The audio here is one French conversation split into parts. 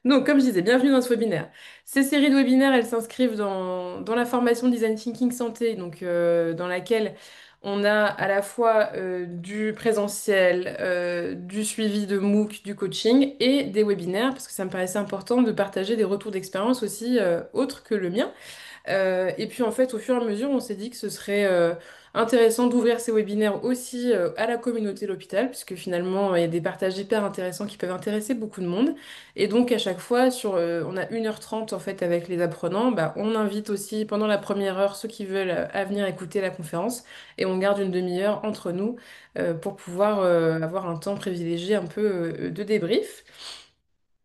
Donc, comme je disais, bienvenue dans ce webinaire. Ces séries de webinaires, elles s'inscrivent dans la formation Design Thinking Santé, dans laquelle on a à la fois du présentiel, du suivi de MOOC, du coaching et des webinaires, parce que ça me paraissait important de partager des retours d'expérience aussi autres que le mien. Et puis en fait, au fur et à mesure, on s'est dit que ce serait intéressant d'ouvrir ces webinaires aussi à la communauté de l'hôpital, puisque finalement, il y a des partages hyper intéressants qui peuvent intéresser beaucoup de monde. Et donc à chaque fois, on a 1h30 en fait avec les apprenants, bah, on invite aussi pendant la première heure ceux qui veulent à venir écouter la conférence, et on garde une demi-heure entre nous pour pouvoir avoir un temps privilégié un peu de débrief.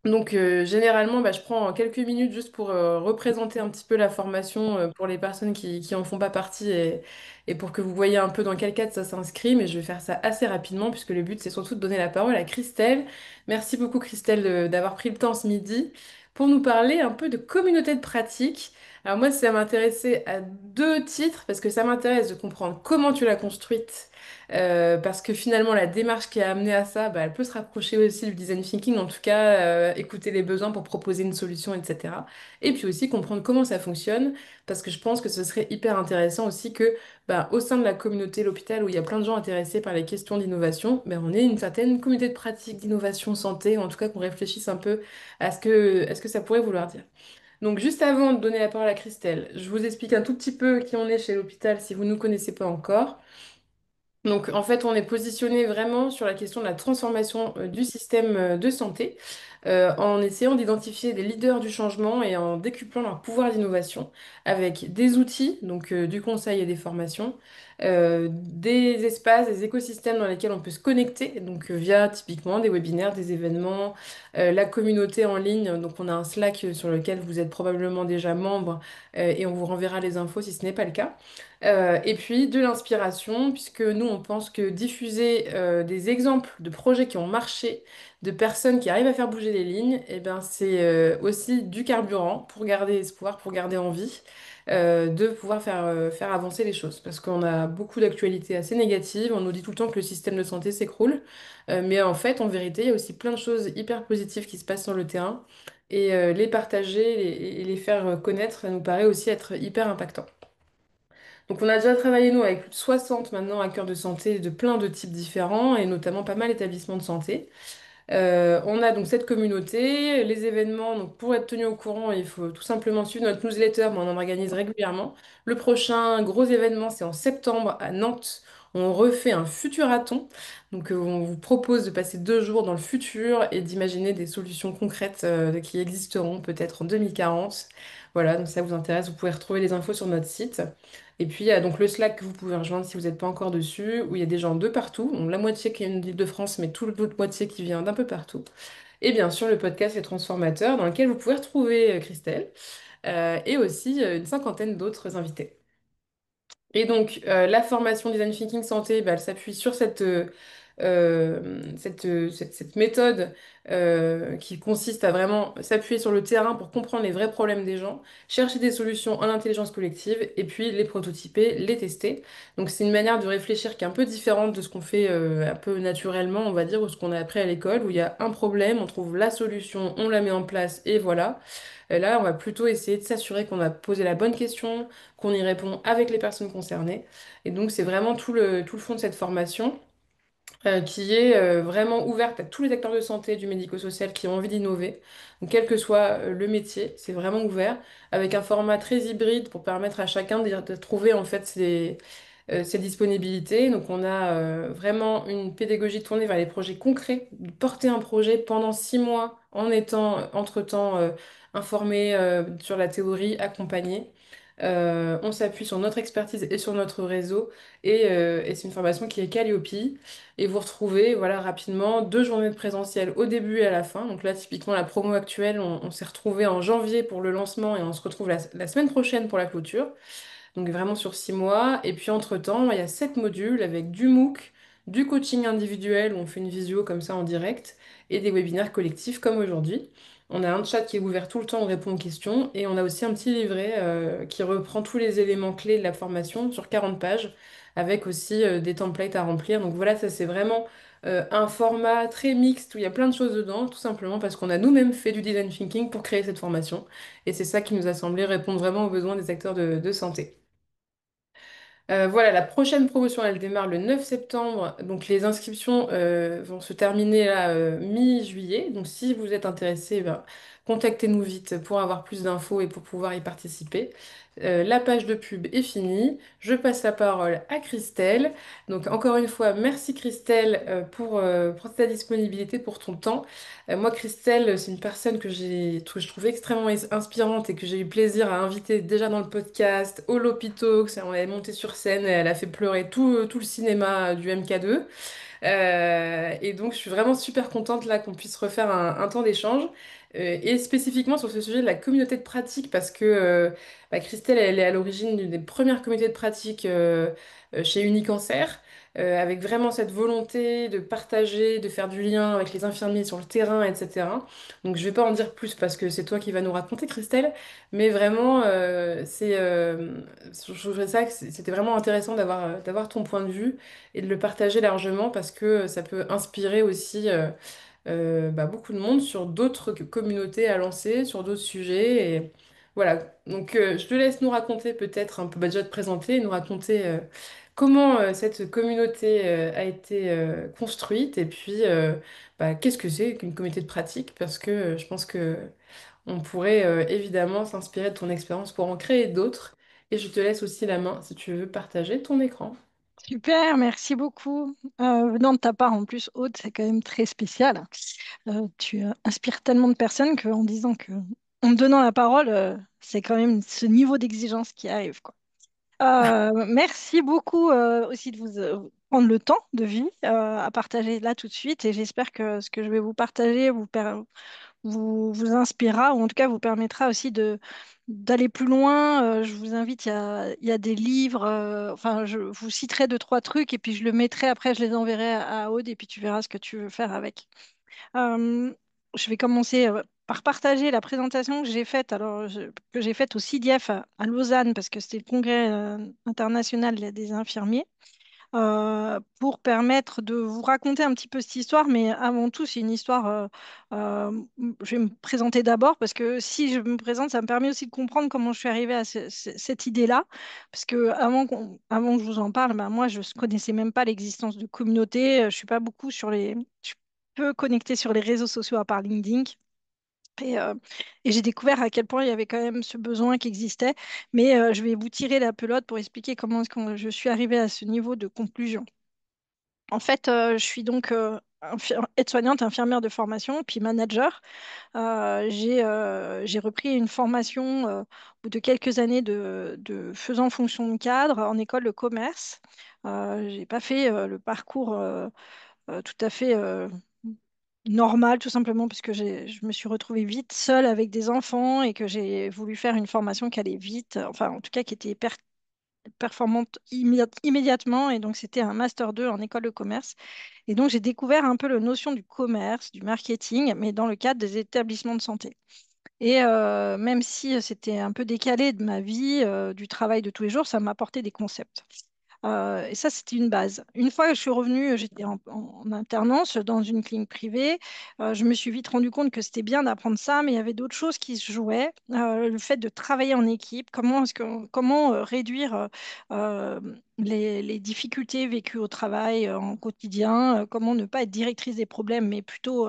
Donc généralement, bah, je prends quelques minutes juste pour représenter un petit peu la formation pour les personnes qui en font pas partie et pour que vous voyez un peu dans quel cadre ça s'inscrit, mais je vais faire ça assez rapidement puisque le but c'est surtout de donner la parole à Christelle. Merci beaucoup Christelle d'avoir pris le temps ce midi pour nous parler un peu de communauté de pratique. Alors moi, ça m'intéressait à deux titres parce que ça m'intéresse de comprendre comment tu l'as construite. Parce que finalement, la démarche qui a amené à ça, bah, elle peut se rapprocher aussi du design thinking, en tout cas, écouter les besoins pour proposer une solution, etc. Et puis aussi comprendre comment ça fonctionne, parce que je pense que ce serait hyper intéressant aussi que, bah, au sein de la communauté, l'hôpital, où il y a plein de gens intéressés par les questions d'innovation, bah, on ait une certaine communauté de pratique d'innovation santé, ou en tout cas qu'on réfléchisse un peu à ce que ça pourrait vouloir dire. Donc, juste avant de donner la parole à Christelle, je vous explique un tout petit peu qui on est chez l'hôpital si vous ne nous connaissez pas encore. Donc, en fait, on est positionné vraiment sur la question de la transformation du système de santé, en essayant d'identifier des leaders du changement et en décuplant leur pouvoir d'innovation avec des outils, donc du conseil et des formations, des espaces, des écosystèmes dans lesquels on peut se connecter, donc via typiquement des webinaires, des événements, la communauté en ligne. Donc, on a un Slack sur lequel vous êtes probablement déjà membre et on vous renverra les infos si ce n'est pas le cas. Et puis de l'inspiration, puisque nous, on pense que diffuser des exemples de projets qui ont marché, de personnes qui arrivent à faire bouger les lignes, et ben, c'est aussi du carburant pour garder espoir, pour garder envie de pouvoir faire avancer les choses. Parce qu'on a beaucoup d'actualités assez négatives, on nous dit tout le temps que le système de santé s'écroule, mais en fait, en vérité, il y a aussi plein de choses hyper positives qui se passent sur le terrain, et les partager et les faire connaître, ça nous paraît aussi être hyper impactant. Donc on a déjà travaillé, nous, avec plus de 60 maintenant acteurs de santé de plein de types différents et notamment pas mal d'établissements de santé. On a donc cette communauté, les événements. Donc pour être tenu au courant, il faut tout simplement suivre notre newsletter, mais on en organise régulièrement. Le prochain gros événement, c'est en septembre à Nantes. On refait un Futurathon. Donc on vous propose de passer 2 jours dans le futur et d'imaginer des solutions concrètes qui existeront peut-être en 2040. Voilà, donc si ça vous intéresse, vous pouvez retrouver les infos sur notre site. Et puis il y a donc le Slack que vous pouvez rejoindre si vous n'êtes pas encore dessus, où il y a des gens de partout, donc la moitié qui est une d'Île-de-France, mais toute l'autre moitié qui vient d'un peu partout. Et bien sûr le podcast Les Transformateurs, dans lequel vous pouvez retrouver Christelle, et aussi une cinquantaine d'autres invités. Et donc, la formation Design Thinking Santé, bah, elle s'appuie sur cette méthode qui consiste à vraiment s'appuyer sur le terrain pour comprendre les vrais problèmes des gens, chercher des solutions en intelligence collective et puis les prototyper, les tester. Donc, c'est une manière de réfléchir qui est un peu différente de ce qu'on fait un peu naturellement, on va dire, ou ce qu'on a appris à l'école, où il y a un problème, on trouve la solution, on la met en place et voilà. Là, on va plutôt essayer de s'assurer qu'on a posé la bonne question, qu'on y répond avec les personnes concernées. Et donc, c'est vraiment tout le fond de cette formation qui est vraiment ouverte à tous les acteurs de santé, du médico-social qui ont envie d'innover. Donc, quel que soit le métier, c'est vraiment ouvert, avec un format très hybride pour permettre à chacun de trouver en fait ses disponibilités. Donc, on a vraiment une pédagogie tournée vers les projets concrets, de porter un projet pendant 6 mois en étant entre-temps informé sur la théorie, accompagné. On s'appuie sur notre expertise et sur notre réseau et c'est une formation qui est Calliope et vous retrouvez voilà, rapidement 2 journées de présentiel au début et à la fin. Donc là, typiquement, la promo actuelle, on s'est retrouvé en janvier pour le lancement et on se retrouve la semaine prochaine pour la clôture. Donc vraiment sur 6 mois. Et puis entre-temps, il y a 7 modules avec du MOOC, du coaching individuel où on fait une visio comme ça en direct et des webinaires collectifs comme aujourd'hui. On a un chat qui est ouvert tout le temps, on répond aux questions et on a aussi un petit livret qui reprend tous les éléments clés de la formation sur 40 pages avec aussi des templates à remplir. Donc voilà, ça c'est vraiment un format très mixte où il y a plein de choses dedans, tout simplement parce qu'on a nous-mêmes fait du design thinking pour créer cette formation. Et c'est ça qui nous a semblé répondre vraiment aux besoins des acteurs de santé. Voilà, la prochaine promotion, elle démarre le 9 septembre. Donc les inscriptions vont se terminer là, mi-juillet. Donc si vous êtes intéressé, ben, contactez-nous vite pour avoir plus d'infos et pour pouvoir y participer. La page de pub est finie. Je passe la parole à Christelle. Donc encore une fois, merci Christelle pour ta disponibilité, pour ton temps. Moi, Christelle, c'est une personne que je trouve extrêmement inspirante et que j'ai eu plaisir à inviter déjà dans le podcast, au Lopito, on est monté sur scène, elle a fait pleurer tout le cinéma du MK2. Et donc, je suis vraiment super contente là qu'on puisse refaire un temps d'échange. Et spécifiquement sur ce sujet de la communauté de pratique, parce que bah, Christelle, elle est à l'origine d'une des premières communautés de pratique chez Unicancer, avec vraiment cette volonté de partager, de faire du lien avec les infirmiers sur le terrain, etc. Donc, je vais pas en dire plus parce que c'est toi qui vas nous raconter, Christelle, mais vraiment, je trouvais ça que c'était vraiment intéressant d'avoir ton point de vue et de le partager largement parce que ça peut inspirer aussi bah, beaucoup de monde sur d'autres communautés à lancer, sur d'autres sujets. Et voilà, donc je te laisse nous raconter peut-être un peu, bah, déjà te présenter et nous raconter comment cette communauté a été construite et puis bah, qu'est-ce que c'est qu'une communauté de pratique parce que je pense que on pourrait évidemment s'inspirer de ton expérience pour en créer d'autres. Et je te laisse aussi la main si tu veux partager ton écran. Super, merci beaucoup. Venant de ta part en plus, Aude, c'est quand même très spécial. Tu inspires tellement de personnes qu'en disant que, en me donnant la parole, c'est quand même ce niveau d'exigence qui arrive, quoi. Merci beaucoup aussi de vous prendre le temps de vie à partager là tout de suite et j'espère que ce que je vais vous partager vous inspirera ou en tout cas vous permettra aussi d'aller plus loin. Je vous invite, il y a des livres, enfin je vous citerai deux, trois trucs et puis je le mettrai après, je les enverrai à Aude et puis tu verras ce que tu veux faire avec. Euh, je vais commencer par partager la présentation que j'ai faite, que j'ai faite au CIDIEF à Lausanne parce que c'était le congrès international des infirmiers pour permettre de vous raconter un petit peu cette histoire. Mais avant tout, c'est une histoire. Je vais me présenter d'abord parce que si je me présente, ça me permet aussi de comprendre comment je suis arrivée à cette idée-là. Parce que avant que je vous en parle, ben, moi, je ne connaissais même pas l'existence de communautés. Je suis pas beaucoup sur les. Je suis peu connectée sur les réseaux sociaux à part LinkedIn. Et, euh, et j'ai découvert à quel point il y avait quand même ce besoin qui existait. Mais je vais vous tirer la pelote pour expliquer comment est-ce que je suis arrivée à ce niveau de conclusion. En fait, je suis donc aide-soignante, infirmière de formation, puis manager. J'ai repris une formation au bout de quelques années de faisant fonction de cadre en école de commerce. J'ai pas fait le parcours tout à fait normal, tout simplement parce que je me suis retrouvée vite seule avec des enfants et que j'ai voulu faire une formation qui allait vite, enfin en tout cas qui était hyper performante immédiatement. Et donc c'était un master 2 en école de commerce. Et donc j'ai découvert un peu la notion du commerce, du marketing, mais dans le cadre des établissements de santé. Et même si c'était un peu décalé de ma vie, du travail de tous les jours, ça m'a apporté des concepts. Et ça, c'était une base. Une fois que je suis revenue, j'étais en alternance dans une clinique privée. Je me suis vite rendu compte que c'était bien d'apprendre ça, mais il y avait d'autres choses qui se jouaient. Le fait de travailler en équipe, comment réduire euh, les difficultés vécues au travail en quotidien, comment ne pas être directrice des problèmes, mais plutôt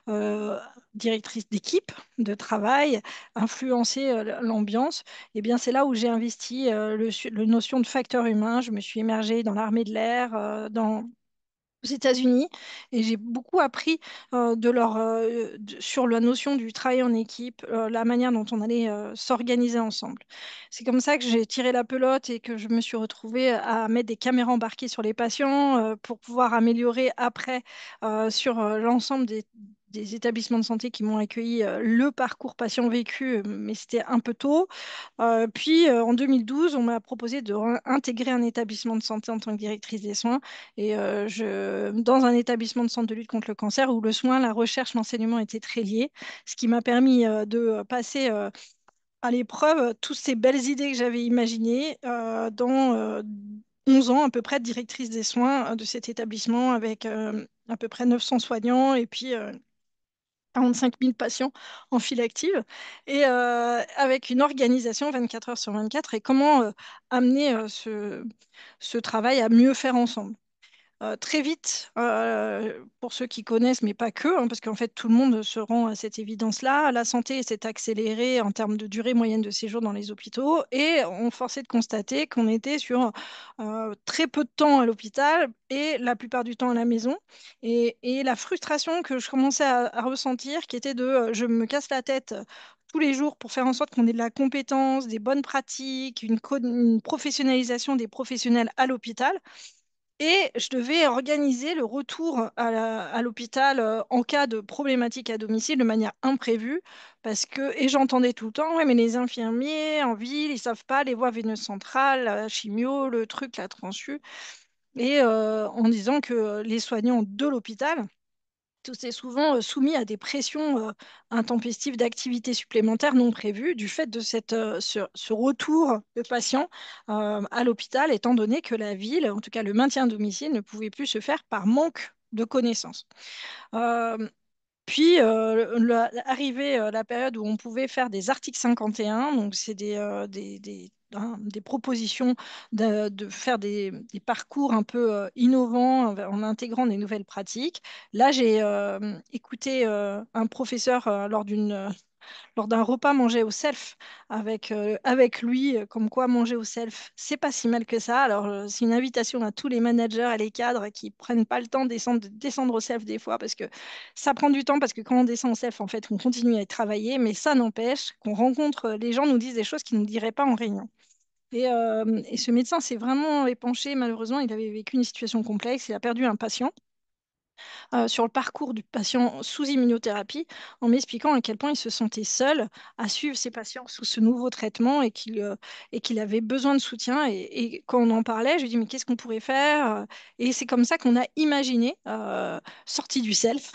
euh, directrice d'équipe de travail, influencer l'ambiance. Eh bien, c'est là où j'ai investi le notion de facteur humain. Je me suis immergée dans l'armée de l'air, aux États-Unis, et j'ai beaucoup appris sur la notion du travail en équipe, la manière dont on allait s'organiser ensemble. C'est comme ça que j'ai tiré la pelote et que je me suis retrouvée à mettre des caméras embarquées sur les patients pour pouvoir améliorer après sur l'ensemble des établissements de santé qui m'ont accueilli le parcours patient vécu, mais c'était un peu tôt. Puis en 2012, on m'a proposé de intégrer un établissement de santé en tant que directrice des soins et dans un établissement de santé de lutte contre le cancer où le soin, la recherche, l'enseignement étaient très liés, ce qui m'a permis de passer à l'épreuve toutes ces belles idées que j'avais imaginées 11 ans à peu près directrice des soins de cet établissement avec à peu près 900 soignants et puis 45 000 patients en file active et avec une organisation 24 heures sur 24 et comment amener ce travail à mieux faire ensemble. Très vite, pour ceux qui connaissent, mais pas que, hein, parce qu'en fait tout le monde se rend à cette évidence-là, la santé s'est accélérée en termes de durée moyenne de séjour dans les hôpitaux et on forçait de constater qu'on était sur très peu de temps à l'hôpital et la plupart du temps à la maison. Et la frustration que je commençais à ressentir, qui était de je me casse la tête tous les jours pour faire en sorte qu'on ait de la compétence, des bonnes pratiques, une professionnalisation des professionnels à l'hôpital. Et je devais organiser le retour à l'hôpital en cas de problématique à domicile de manière imprévue. Parce que, et j'entendais tout le temps, ouais, mais les infirmiers en ville, ils savent pas les voies veineuses centrales, la chimio, le truc, la transfu. Et en disant que les soignants de l'hôpital, tout est souvent soumis à des pressions intempestives d'activités supplémentaires non prévues du fait de ce retour de patients à l'hôpital, étant donné que la ville, en tout cas le maintien à domicile, ne pouvait plus se faire par manque de connaissances. Euh, Puis, arrivée la période où on pouvait faire des articles 51, donc c'est des propositions de faire des parcours un peu innovants en intégrant des nouvelles pratiques. Là, j'ai écouté un professeur lors d'un repas manger au self avec lui, comme quoi manger au self, c'est pas si mal que ça. Alors, c'est une invitation à tous les managers et les cadres qui prennent pas le temps de descendre au self des fois, parce que ça prend du temps, parce que quand on descend au self, en fait, on continue à y travailler, mais ça n'empêche qu'on rencontre, les gens nous disent des choses qu'ils ne nous diraient pas en réunion. Et ce médecin s'est vraiment épanché, malheureusement, il avait vécu une situation complexe, il a perdu un patient sur le parcours du patient sous immunothérapie en m'expliquant à quel point il se sentait seul à suivre ses patients sous ce nouveau traitement et qu'il avait besoin de soutien. Et quand on en parlait, je lui dis, mais qu'est-ce qu'on pourrait faire? Et c'est comme ça qu'on a imaginé, sorti du self,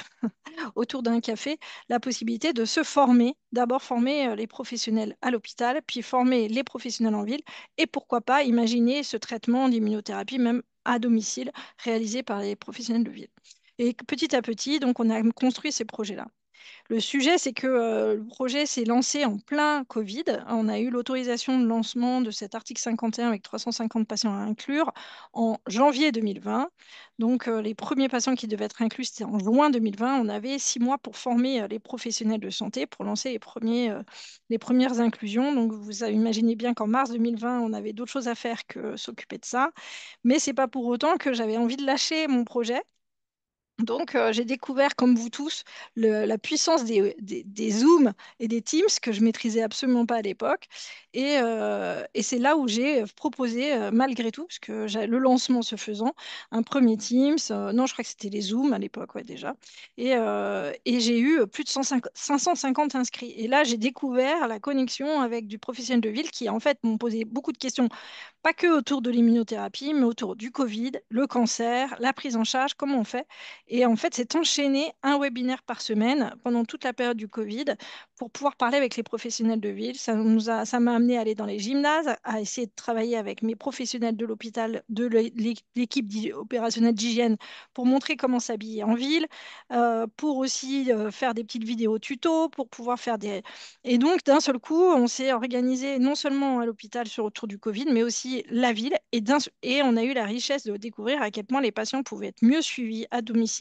autour d'un café, la possibilité de se former, d'abord former les professionnels à l'hôpital, puis former les professionnels en ville, et pourquoi pas imaginer ce traitement d'immunothérapie même à domicile réalisé par les professionnels de ville. Et petit à petit, donc, on a construit ces projets-là. Le sujet, c'est que le projet s'est lancé en plein Covid. On a eu l'autorisation de lancement de cet article 51 avec 350 patients à inclure en janvier 2020. Donc, les premiers patients qui devaient être inclus, c'était en juin 2020. On avait 6 mois pour former les professionnels de santé, pour lancer les premières inclusions. Donc, vous imaginez bien qu'en mars 2020, on avait d'autres choses à faire que s'occuper de ça. Mais ce n'est pas pour autant que j'avais envie de lâcher mon projet. Donc, j'ai découvert, comme vous tous, la puissance des Zooms et des Teams que je maîtrisais absolument pas à l'époque. Et c'est là où j'ai proposé, malgré tout, parce que le lancement se faisant, un premier Teams. Non, je crois que c'était les Zooms à l'époque, ouais, déjà. Et j'ai eu plus de 550 inscrits. Et là, j'ai découvert la connexion avec du professionnel de ville qui, en fait, m'ont posé beaucoup de questions, pas que autour de l'immunothérapie, mais autour du Covid, le cancer, la prise en charge, comment on fait. Et en fait, c'est enchaîné un webinaire par semaine pendant toute la période du Covid pour pouvoir parler avec les professionnels de ville. Ça m'a amené à aller dans les gymnases, à essayer de travailler avec mes professionnels de l'hôpital, de l'équipe opérationnelle d'hygiène pour montrer comment s'habiller en ville, pour aussi faire des petites vidéos tuto, pour pouvoir faire des... Et donc, d'un seul coup, on s'est organisé non seulement à l'hôpital sur autour du Covid, mais aussi la ville. Et on a eu la richesse de découvrir à quel point les patients pouvaient être mieux suivis à domicile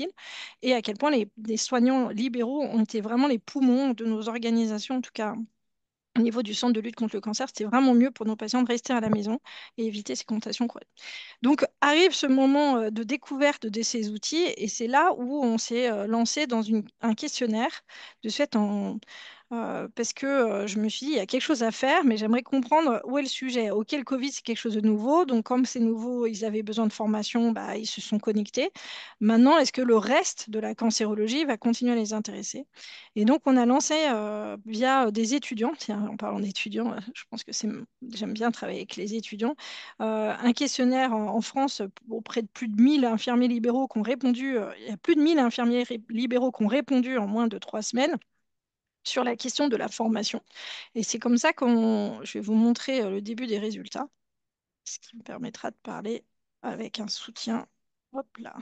et à quel point les soignants libéraux ont été vraiment les poumons de nos organisations, en tout cas. Au niveau du centre de lutte contre le cancer, c'était vraiment mieux pour nos patients de rester à la maison et éviter ces contagions. Donc arrive ce moment de découverte de ces outils et c'est là où on s'est lancé dans un questionnaire de ce fait parce que je me suis dit, il y a quelque chose à faire, mais j'aimerais comprendre où est le sujet. Ok, le Covid, c'est quelque chose de nouveau. Donc, comme c'est nouveau, ils avaient besoin de formation, bah, ils se sont connectés. Maintenant, est-ce que le reste de la cancérologie va continuer à les intéresser? Et donc, on a lancé via des étudiants, tiens, en parlant d'étudiants, je pense que j'aime bien travailler avec les étudiants, un questionnaire en France auprès de plus de 1000 infirmiers libéraux qui ont répondu. Il y a plus de 1000 infirmiers libéraux qui ont répondu en moins de 3 semaines sur la question de la formation. Et c'est comme ça je vais vous montrer le début des résultats, ce qui me permettra de parler. avec un soutien. Hop là.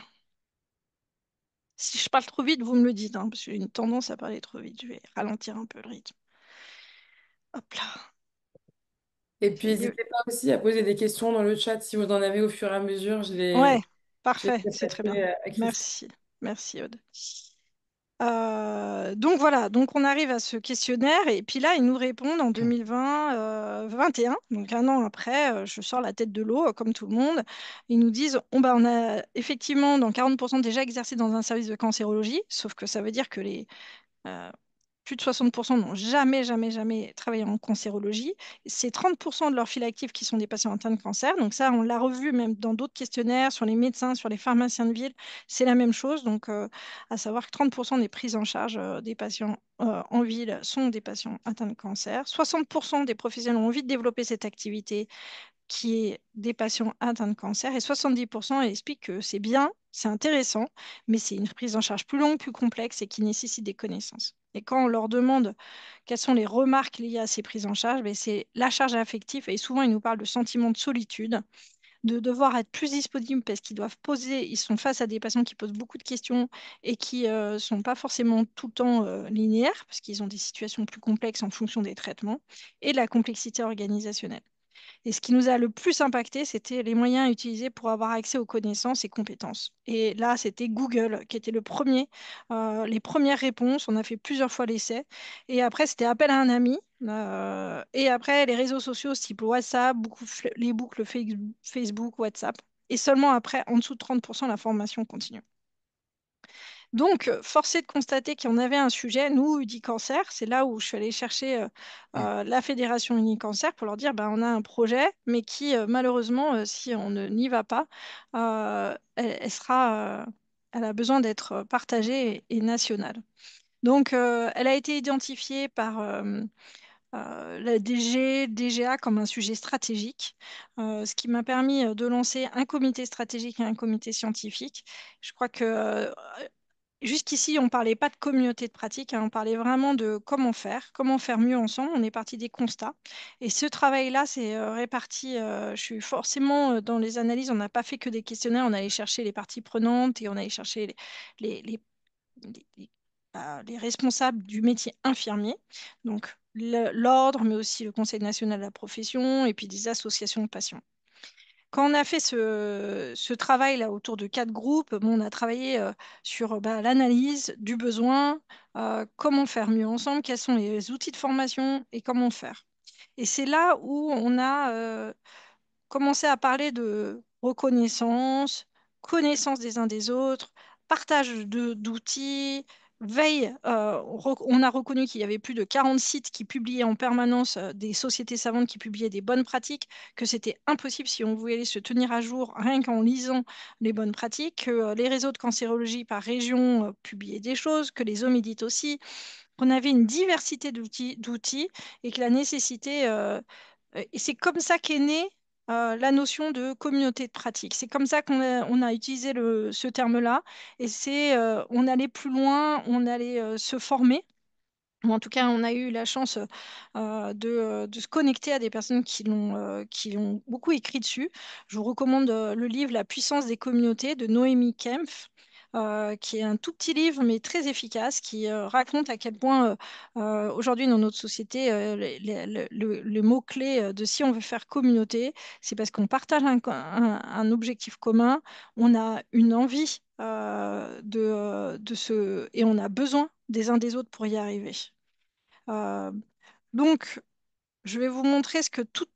Si je parle trop vite, vous me le dites, hein, parce que j'ai une tendance à parler trop vite. Je vais ralentir un peu le rythme. Hop là. Et puis, C'est mieux. n'hésitez pas aussi à poser des questions dans le chat si vous en avez au fur et à mesure. Ouais, Je les parfait, fais c'est très bien. passer à Christine. Merci. Merci, Aude. Donc voilà, donc on arrive à ce questionnaire et puis là, ils nous répondent en 2020, 21, donc un an après, je sors la tête de l'eau comme tout le monde. Ils nous disent, on a effectivement dans 40% déjà exercé dans un service de cancérologie, sauf que ça veut dire que euh, plus de 60% n'ont jamais, jamais, jamais travaillé en cancérologie. C'est 30% de leur fil actif qui sont des patients atteints de cancer. Donc ça, on l'a revu même dans d'autres questionnaires, sur les médecins, sur les pharmaciens de ville. C'est la même chose. Donc, à savoir que 30% des prises en charge des patients en ville sont des patients atteints de cancer. 60% des professionnels ont envie de développer cette activité qui est des patients atteints de cancer et 70% expliquent que c'est bien, c'est intéressant, mais c'est une prise en charge plus longue, plus complexe et qui nécessite des connaissances. Et quand on leur demande quelles sont les remarques liées à ces prises en charge, ben, c'est la charge affective et souvent ils nous parlent de sentiment de solitude, de devoir être plus disponible parce qu'ils doivent poser, ils sont face à des patients qui posent beaucoup de questions et qui ne sont pas forcément tout le temps linéaires parce qu'ils ont des situations plus complexes en fonction des traitements et de la complexité organisationnelle. Et ce qui nous a le plus impacté, c'était les moyens utilisés pour avoir accès aux connaissances et compétences. Et là, c'était Google qui était le premier, les premières réponses. On a fait plusieurs fois l'essai. Et après, c'était appel à un ami. Et après, les réseaux sociaux, type WhatsApp, les boucles Facebook, WhatsApp. Et seulement après, en dessous de 30%, la formation continue. Donc, force est de constater qu'il y en avait un sujet, nous, Unicancer, c'est là où je suis allée chercher la Fédération Unicancer pour leur dire, ben, on a un projet, mais qui, malheureusement, si on n'y va pas, elle a besoin d'être partagée et nationale. Donc, elle a été identifiée par la DG, DGA comme un sujet stratégique, ce qui m'a permis de lancer un comité stratégique et un comité scientifique. Je crois que jusqu'ici, on ne parlait pas de communauté de pratique, hein, on parlait vraiment de comment faire mieux ensemble. On est parti des constats. Et ce travail-là, c'est réparti. Je suis forcément dans les analyses, on n'a pas fait que des questionnaires, on allait chercher les parties prenantes et on allait chercher les, les, les responsables du métier infirmier, donc l'ordre, mais aussi le Conseil national de la profession et puis des associations de patients. Quand on a fait ce travail-là autour de 4 groupes, bon, on a travaillé sur l'analyse du besoin, comment faire mieux ensemble, quels sont les outils de formation et comment faire. Et c'est là où on a commencer à parler de reconnaissance, connaissance des uns des autres, partage d'outils, veille. On a reconnu qu'il y avait plus de 40 sites qui publiaient en permanence, des sociétés savantes qui publiaient des bonnes pratiques, que c'était impossible si on voulait se tenir à jour rien qu'en lisant les bonnes pratiques, que les réseaux de cancérologie par région publiaient des choses, que les Omidit aussi, qu'on avait une diversité d'outils et que la nécessité et c'est comme ça qu'est née la notion de communauté de pratique. C'est comme ça on a utilisé ce terme-là. Et on allait plus loin, on allait se former. Ou en tout cas, on a eu la chance de se connecter à des personnes qui ont beaucoup écrit dessus. Je vous recommande le livre La puissance des communautés de Noémie Kempf, qui est un tout petit livre mais très efficace, qui raconte à quel point aujourd'hui dans notre société, le mot-clé de si on veut faire communauté, c'est parce qu'on partage un objectif commun, on a une envie et on a besoin des uns des autres pour y arriver. Euh, donc, je vais vous montrer ce que tout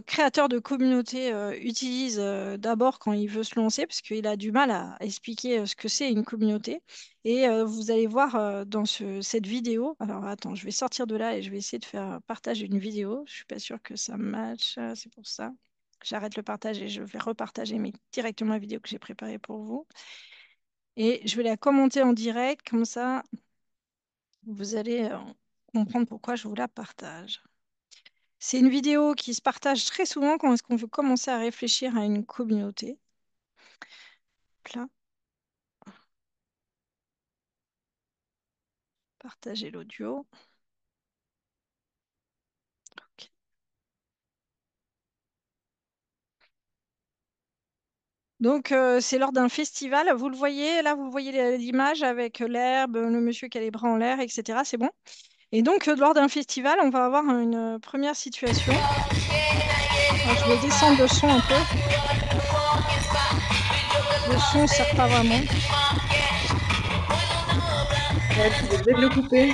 créateur de communauté utilise d'abord quand il veut se lancer, parce qu'il a du mal à expliquer ce que c'est une communauté. Et vous allez voir dans cette vidéo. Alors, attends, je vais sortir de là et je vais essayer de faire partager une vidéo. Je suis pas sûre que ça matche, c'est pour ça. J'arrête le partage et je vais repartager directement la vidéo que j'ai préparée pour vous. Et je vais la commenter en direct, comme ça, vous allez comprendre pourquoi je vous la partage. C'est une vidéo qui se partage très souvent quand est-ce qu'on veut commencer à réfléchir à une communauté. Là, partager l'audio. Ok. Donc, c'est lors d'un festival. Vous le voyez, là, vous voyez l'image avec l'herbe, le monsieur qui a les bras en l'air, etc. C'est bon. Et donc, lors d'un festival, on va avoir une première situation. Alors, je vais descendre le son un peu. Le son ne sert pas vraiment. Ouais, tu es obligé de le couper.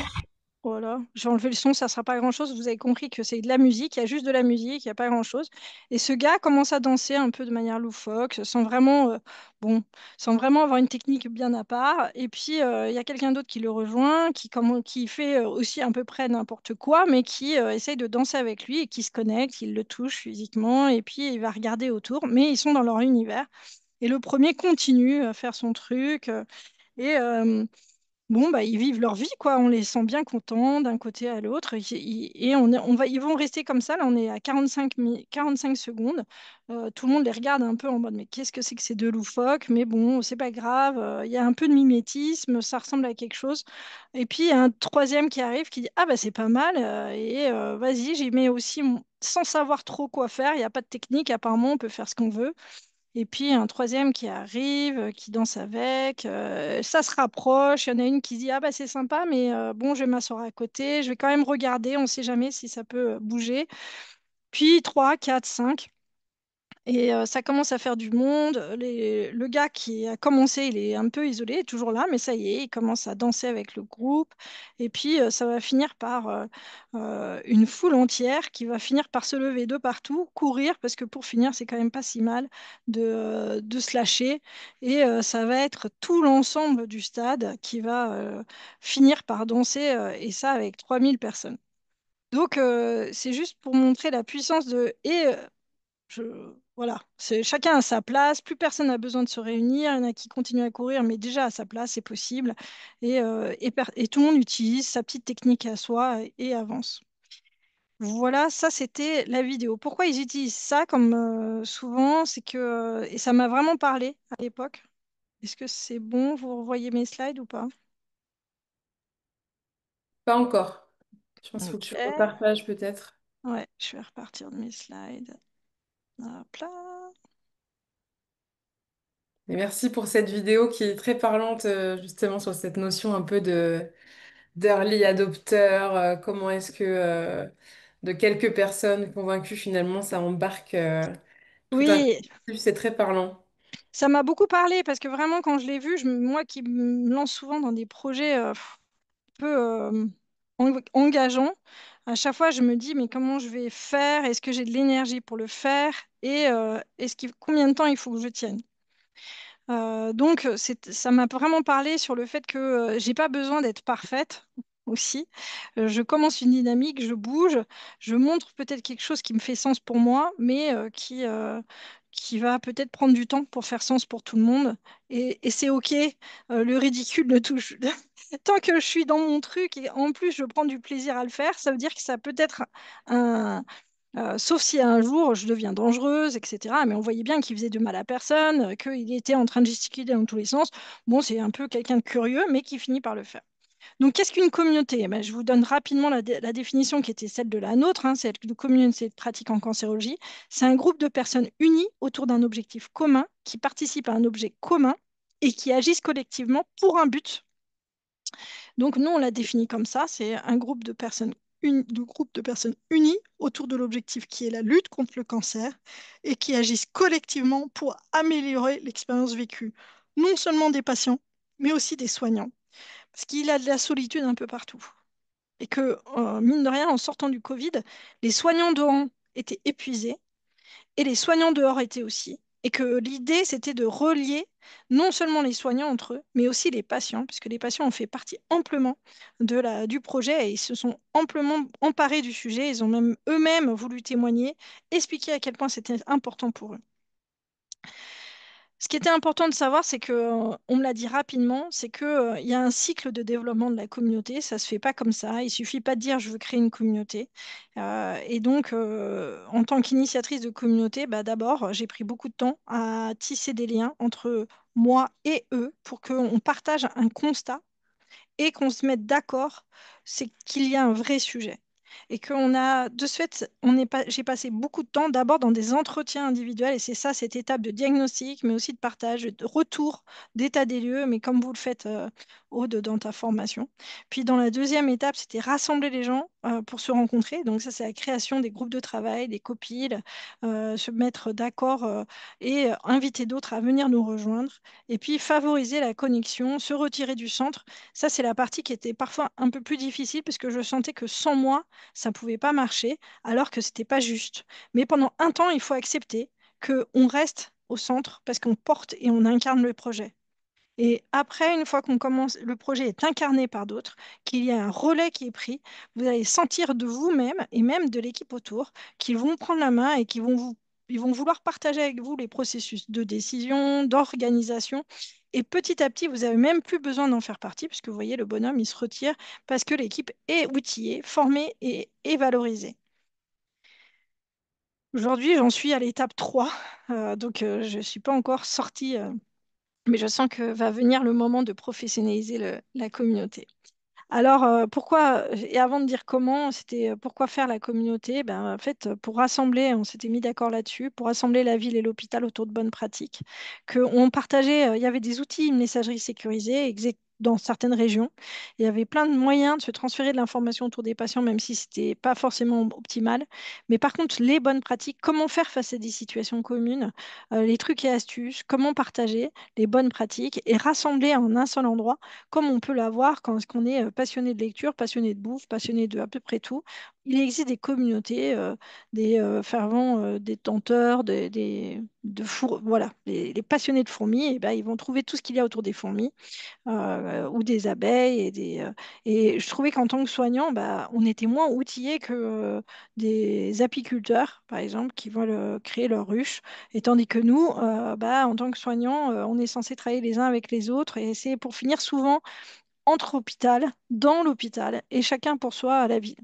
Voilà, j'ai enlevé le son, ça ne sera pas grand-chose. Vous avez compris que c'est de la musique, il y a juste de la musique, il n'y a pas grand-chose. Et ce gars commence à danser un peu de manière loufoque, bon, sans vraiment avoir une technique bien à part. Et puis, il y a quelqu'un d'autre qui le rejoint, qui fait aussi à peu près n'importe quoi, mais qui essaye de danser avec lui et qui se connecte, il le touche physiquement, et puis il va regarder autour, mais ils sont dans leur univers. Et le premier continue à faire son truc. Et, bon, bah, ils vivent leur vie, quoi. On les sent bien contents d'un côté à l'autre. Et ils vont rester comme ça. Là, on est à 45 secondes. Tout le monde les regarde un peu en mode, mais qu'est-ce que c'est que ces deux loufoques? Mais bon, c'est pas grave. Il y a un peu de mimétisme. Ça ressemble à quelque chose. Et puis, il y a un troisième qui arrive qui dit, ah, bah, c'est pas mal. Vas-y, j'y mets aussi, sans savoir trop quoi faire. Il n'y a pas de technique. Apparemment, on peut faire ce qu'on veut. Et puis un troisième qui arrive, qui danse avec, ça se rapproche. Il y en a une qui dit, ah bah c'est sympa, mais bon, je vais m'asseoir à côté, je vais quand même regarder, on ne sait jamais si ça peut bouger. Puis 3, 4, 5. Et ça commence à faire du monde. Le gars qui a commencé, il est un peu isolé, il est toujours là, mais ça y est, il commence à danser avec le groupe. Et puis ça va finir par une foule entière qui va finir par se lever de partout, courir, parce que pour finir, c'est quand même pas si mal de se lâcher. Et ça va être tout l'ensemble du stade qui va finir par danser, et ça avec 3000 personnes. Donc, c'est juste pour montrer la puissance de... Voilà, chacun à sa place, plus personne n'a besoin de se réunir, il y en a qui continuent à courir, mais déjà à sa place, c'est possible. Et tout le monde utilise sa petite technique à soi et avance. Voilà, ça c'était la vidéo. Pourquoi ils utilisent ça comme souvent, c'est que, et ça m'a vraiment parlé à l'époque. Est-ce que c'est bon? Vous revoyez mes slides ou pas? Pas encore. Je pense qu'il faut que Ok. tu repartages peut-être. Ouais, je vais repartir de mes slides. Hop là. Et merci pour cette vidéo qui est très parlante justement sur cette notion un peu de d'early adopter. Comment est-ce que de quelques personnes convaincues finalement ça embarque tout un Oui, collectif. C'est très parlant. ça m'a beaucoup parlé parce que vraiment, quand je l'ai vu, moi qui me lance souvent dans des projets peu engageants, à chaque fois, je me dis, mais comment je vais faire? Est-ce que j'ai de l'énergie pour le faire? Et combien de temps il faut que je tienne? Donc, ça m'a vraiment parlé sur le fait que j'ai pas besoin d'être parfaite aussi. Je commence une dynamique, je bouge, je montre peut-être quelque chose qui me fait sens pour moi, mais qui va peut-être prendre du temps pour faire sens pour tout le monde. Et c'est OK, le ridicule ne touche. Tant que je suis dans mon truc et en plus je prends du plaisir à le faire, ça veut dire que ça peut être sauf si un jour je deviens dangereuse, etc. Mais on voyait bien qu'il faisait de mal à personne, qu'il était en train de gesticuler dans tous les sens. Bon, c'est un peu quelqu'un de curieux, mais qui finit par le faire. Donc, qu'est-ce qu'une communauté? Eh ben, je vous donne rapidement la définition qui était celle de la nôtre, hein, celle de communauté de pratique en cancérologie. C'est un groupe de personnes unies autour d'un objectif commun, qui participent à un objet commun et qui agissent collectivement pour un but. Donc, nous, on l'a défini comme ça, c'est un groupe de personnes, groupe de personnes unies autour de l'objectif qui est la lutte contre le cancer et qui agissent collectivement pour améliorer l'expérience vécue, non seulement des patients, mais aussi des soignants, parce qu'il y a de la solitude un peu partout. Et que, mine de rien, en sortant du Covid, les soignants dehors étaient épuisés et les soignants dehors étaient aussi. Et que l'idée, c'était de relier non seulement les soignants entre eux, mais aussi les patients, puisque les patients ont fait partie amplement du projet et ils se sont amplement emparés du sujet. Ils ont même eux-mêmes voulu témoigner, expliquer à quel point c'était important pour eux. Ce qui était important de savoir, c'est que, on me l'a dit rapidement, c'est que, il y a un cycle de développement de la communauté. Ça se fait pas comme ça. Il suffit pas de dire je veux créer une communauté. Et donc, en tant qu'initiatrice de communauté, bah, d'abord, j'ai pris beaucoup de temps à tisser des liens entre moi et eux pour qu'on partage un constat et qu'on se mette d'accord, c'est qu'il y a un vrai sujet. et qu'on a, de ce fait, on est pas, j'ai passé beaucoup de temps d'abord dans des entretiens individuels, et c'est ça, cette étape de diagnostic, mais aussi de partage, de retour d'état des lieux, mais comme vous le faites, Aude, dans ta formation. Puis dans la deuxième étape, c'était rassembler les gens pour se rencontrer. Donc ça, c'est la création des groupes de travail, des copiles, se mettre d'accord et inviter d'autres à venir nous rejoindre. Et puis favoriser la connexion, se retirer du centre. Ça, c'est la partie qui était parfois un peu plus difficile parce que je sentais que sans moi, ça ne pouvait pas marcher, alors que c'était pas juste. Mais pendant un temps, il faut accepter qu'on reste au centre parce qu'on porte et on incarne le projet. Et après, une fois qu'on commence, le projet est incarné par d'autres, qu'il y a un relais qui est pris, vous allez sentir de vous-même et même de l'équipe autour qu'ils vont prendre la main et ils vont vouloir partager avec vous les processus de décision, d'organisation. Et petit à petit, vous n'avez même plus besoin d'en faire partie, puisque vous voyez, le bonhomme, il se retire parce que l'équipe est outillée, formée et valorisée. Aujourd'hui, j'en suis à l'étape 3, donc je ne suis pas encore sortie, mais je sens que va venir le moment de professionnaliser la communauté. Alors, pourquoi, et avant de dire comment, c'était pourquoi faire la communauté? Ben, en fait, pour rassembler, on s'était mis d'accord là-dessus, pour rassembler la ville et l'hôpital autour de bonnes pratiques, qu'on partageait, il y avait des outils, une messagerie sécurisée dans certaines régions. Il y avait plein de moyens de se transférer de l'information autour des patients, même si ce n'était pas forcément optimal. Mais par contre, les bonnes pratiques, comment faire face à des situations communes, les trucs et astuces, comment partager les bonnes pratiques et rassembler en un seul endroit comme on peut l'avoir quand on est passionné de lecture, passionné de bouffe, passionné de à peu près tout. Il existe des communautés, des fervents détenteurs, voilà, les passionnés de fourmis, et ben, ils vont trouver tout ce qu'il y a autour des fourmis ou des abeilles. Et je trouvais qu'en tant que soignant, bah, on était moins outillés que des apiculteurs, par exemple, qui veulent créer leur ruche. Et tandis que nous, bah, en tant que soignants, on est censé travailler les uns avec les autres. Et c'est pour finir souvent entre hôpital, dans l'hôpital, et chacun pour soi à la ville,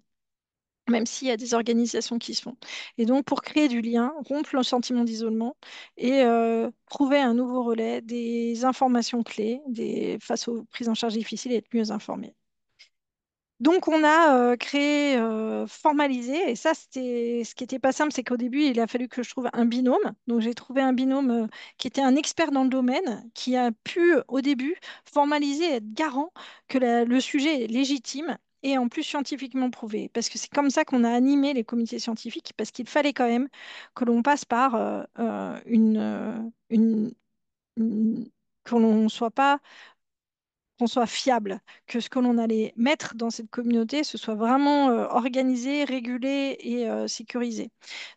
même s'il y a des organisations qui se font. Et donc, pour créer du lien, rompre le sentiment d'isolement et trouver un nouveau relais, des informations clés face aux prises en charge difficiles et être mieux informé. Donc, on a créé, formalisé, et ça, c'était ce qui n'était pas simple, c'est qu'au début, il a fallu que je trouve un binôme. Donc, j'ai trouvé un binôme qui était un expert dans le domaine, qui a pu, au début, formaliser et être garant que le sujet est légitime et en plus scientifiquement prouvé. Parce que c'est comme ça qu'on a animé les comités scientifiques, parce qu'il fallait quand même que l'on passe par une- qu'on soit pas qu'on soit fiable, que ce que l'on allait mettre dans cette communauté, ce soit vraiment organisé, régulé et sécurisé.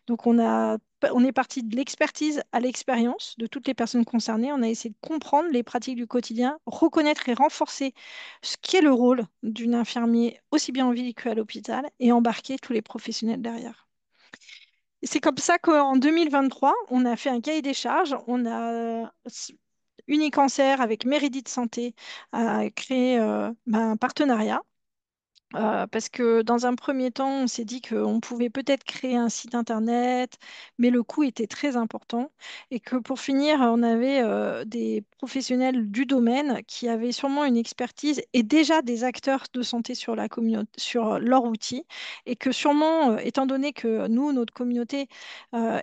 Donc on est parti de l'expertise à l'expérience de toutes les personnes concernées. On a essayé de comprendre les pratiques du quotidien, reconnaître et renforcer ce qu'est le rôle d'une infirmier aussi bien en ville qu'à l'hôpital et embarquer tous les professionnels derrière. Et c'est comme ça qu'en 2023, on a fait un cahier des charges. On a Unicancer avec Méridit Santé a créé un partenariat. Parce que dans un premier temps, on s'est dit qu'on pouvait peut-être créer un site internet, mais le coût était très important. Et que pour finir, on avait des professionnels du domaine qui avaient sûrement une expertise et déjà des acteurs de santé sur la communauté, sur leur outil. Et que sûrement, étant donné que nous, notre communauté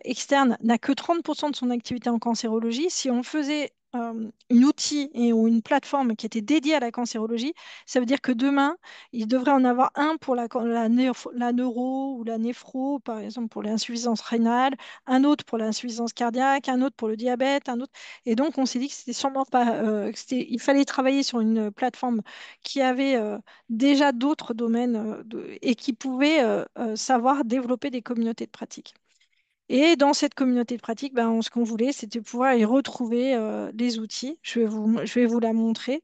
externe n'a que 30% de son activité en cancérologie, si on faisait un outil ou une plateforme qui était dédiée à la cancérologie, ça veut dire que demain, il devrait en avoir un pour la neuro ou la néphro, par exemple pour l'insuffisance rénale, un autre pour l'insuffisance cardiaque, un autre pour le diabète, un autre. Et donc, on s'est dit que c'était sûrement pas, il fallait travailler sur une plateforme qui avait déjà d'autres domaines et qui pouvait savoir développer des communautés de pratique. Et dans cette communauté de pratique, ben, ce qu'on voulait, c'était pouvoir y retrouver les outils. Je vais vous la montrer.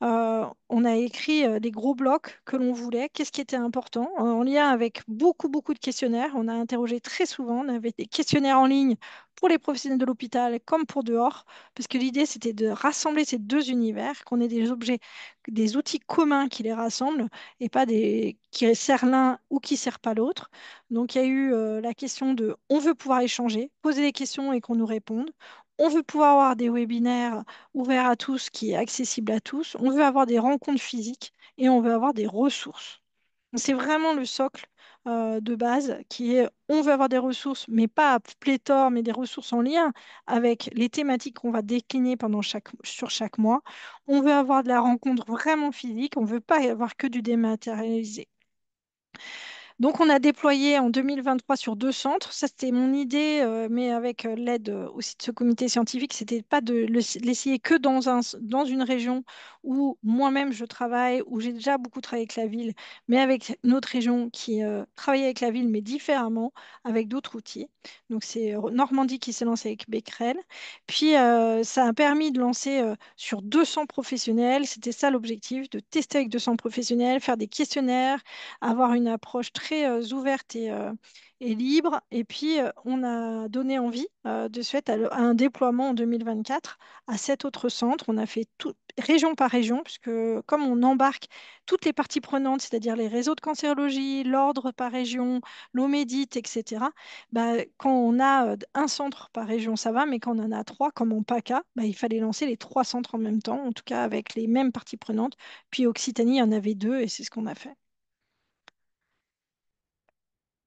On a écrit les gros blocs que l'on voulait, qu'est-ce qui était important, en lien avec beaucoup, beaucoup de questionnaires. On a interrogé très souvent, on avait des questionnaires en ligne pour les professionnels de l'hôpital comme pour dehors, parce que l'idée, c'était de rassembler ces deux univers, qu'on ait des objets, des outils communs qui les rassemblent et pas des qui servent l'un ou qui ne servent pas l'autre. Donc, il y a eu la question de on veut pouvoir échanger, poser des questions et qu'on nous réponde. On veut pouvoir avoir des webinaires ouverts à tous, qui est accessible à tous. On veut avoir des rencontres physiques et on veut avoir des ressources. C'est vraiment le socle de base qui est on veut avoir des ressources, mais pas à pléthore, mais des ressources en lien avec les thématiques qu'on va décliner sur chaque mois. On veut avoir de la rencontre vraiment physique, on ne veut pas avoir que du dématérialisé. Donc, on a déployé en 2023 sur 2 centres. Ça, c'était mon idée, mais avec l'aide aussi de ce comité scientifique. C'était pas de l'essayer que dans une région où moi-même je travaille, où j'ai déjà beaucoup travaillé avec la ville, mais avec notre région qui travaille avec la ville, mais différemment, avec d'autres outils. Donc, c'est Normandie qui s'est lancée avec Becquerel. Puis, ça a permis de lancer sur 200 professionnels. C'était ça l'objectif, de tester avec 200 professionnels, faire des questionnaires, avoir une approche très ouverte et libre. Et puis, on a donné envie de suite à un déploiement en 2024 à 7 autres centres. On a fait tout, région par région, puisque comme on embarque toutes les parties prenantes, c'est-à-dire les réseaux de cancérologie, l'ordre par région, l'Omédite, etc., bah, quand on a un centre par région, ça va, mais quand on en a trois, comme en PACA, bah, il fallait lancer les 3 centres en même temps, en tout cas avec les mêmes parties prenantes. Puis Occitanie, il y en avait deux, et c'est ce qu'on a fait.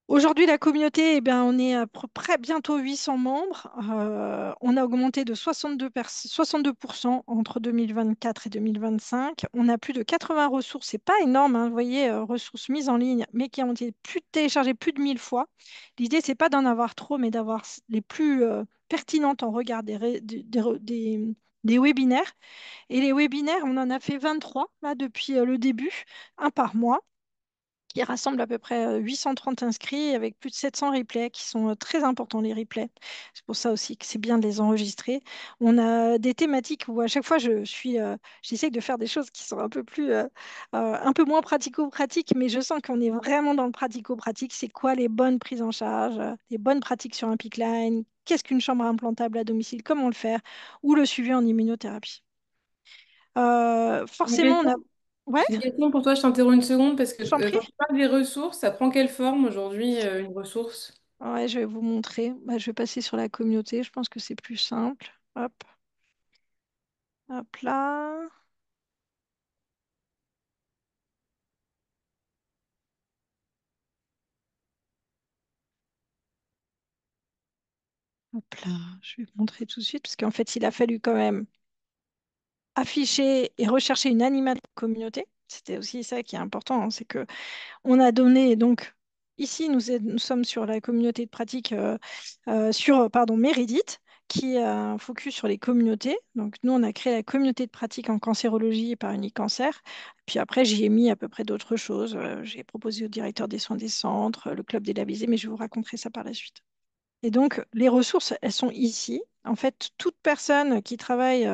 Aujourd'hui, la communauté, eh bien, on est à peu près bientôt 800 membres. On a augmenté de 62% entre 2024 et 2025. On a plus de 80 ressources. C'est pas énorme, hein, vous voyez, ressources mises en ligne, mais qui ont été téléchargées plus de 1000 fois. L'idée, c'est pas d'en avoir trop, mais d'avoir les plus pertinentes en regard des webinaires. Et les webinaires, on en a fait 23 là, depuis le début, un par mois, qui rassemble à peu près 830 inscrits avec plus de 700 replays qui sont très importants, les replays. C'est pour ça aussi que c'est bien de les enregistrer. On a des thématiques où à chaque fois j'essaye de faire des choses qui sont un peu moins pratico-pratiques, mais je sens qu'on est vraiment dans le pratico-pratique. C'est quoi les bonnes prises en charge, les bonnes pratiques sur un pipeline, qu'est-ce qu'une chambre implantable à domicile, comment le faire, ou le suivi en immunothérapie. Une Forcément, on question, a... Ouais, j'ai une question pour toi, je t'interromps une seconde parce que je t'en prie. quand tu parles des ressources, ça prend quelle forme aujourd'hui, une ressource? Ouais, je vais vous montrer. Bah, je vais passer sur la communauté. Je pense que c'est plus simple. Hop, hop là. Hop là. Je vais vous montrer tout de suite parce qu'en fait, il a fallu quand même afficher et rechercher une animation communauté. C'était aussi ça qui est important, hein, c'est que on a donné donc ici nous sommes sur la communauté de pratique sur pardon Meridit qui a un focus sur les communautés. Donc nous on a créé la communauté de pratique en cancérologie par Unicancer. Puis après j'y ai mis à peu près d'autres choses. J'ai proposé au directeur des soins des centres, le club des labésés, mais je vous raconterai ça par la suite. Et donc, les ressources, elles sont ici. En fait, toute personne qui travaille,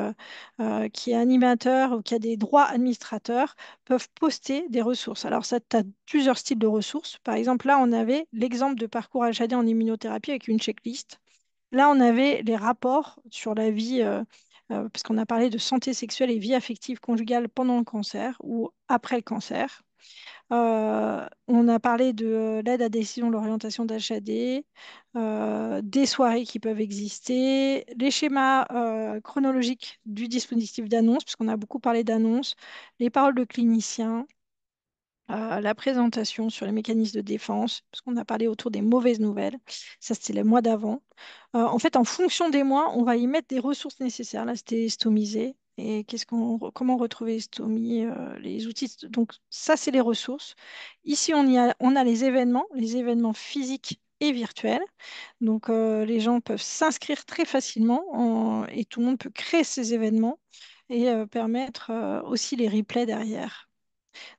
qui est animateur ou qui a des droits administrateurs, peuvent poster des ressources. Alors, ça, tu as plusieurs styles de ressources. Par exemple, là, on avait l'exemple de parcours HAD en immunothérapie avec une checklist. Là, on avait les rapports sur la vie, parce qu'on a parlé de santé sexuelle et vie affective conjugale pendant le cancer ou après le cancer. On a parlé de l'aide à décision de l'orientation d'HAD, des soirées qui peuvent exister, les schémas chronologiques du dispositif d'annonce, puisqu'on a beaucoup parlé d'annonce, les paroles de cliniciens, la présentation sur les mécanismes de défense, parce qu'on a parlé autour des mauvaises nouvelles. Ça, c'était le mois d'avant. En fait, en fonction des mois, on va y mettre des ressources nécessaires. Là, c'était stomisé. Et comment retrouver Stomie, les outils. Donc, ça, c'est les ressources. Ici, on a les événements physiques et virtuels. Donc, les gens peuvent s'inscrire très facilement et tout le monde peut créer ces événements et permettre aussi les replays derrière.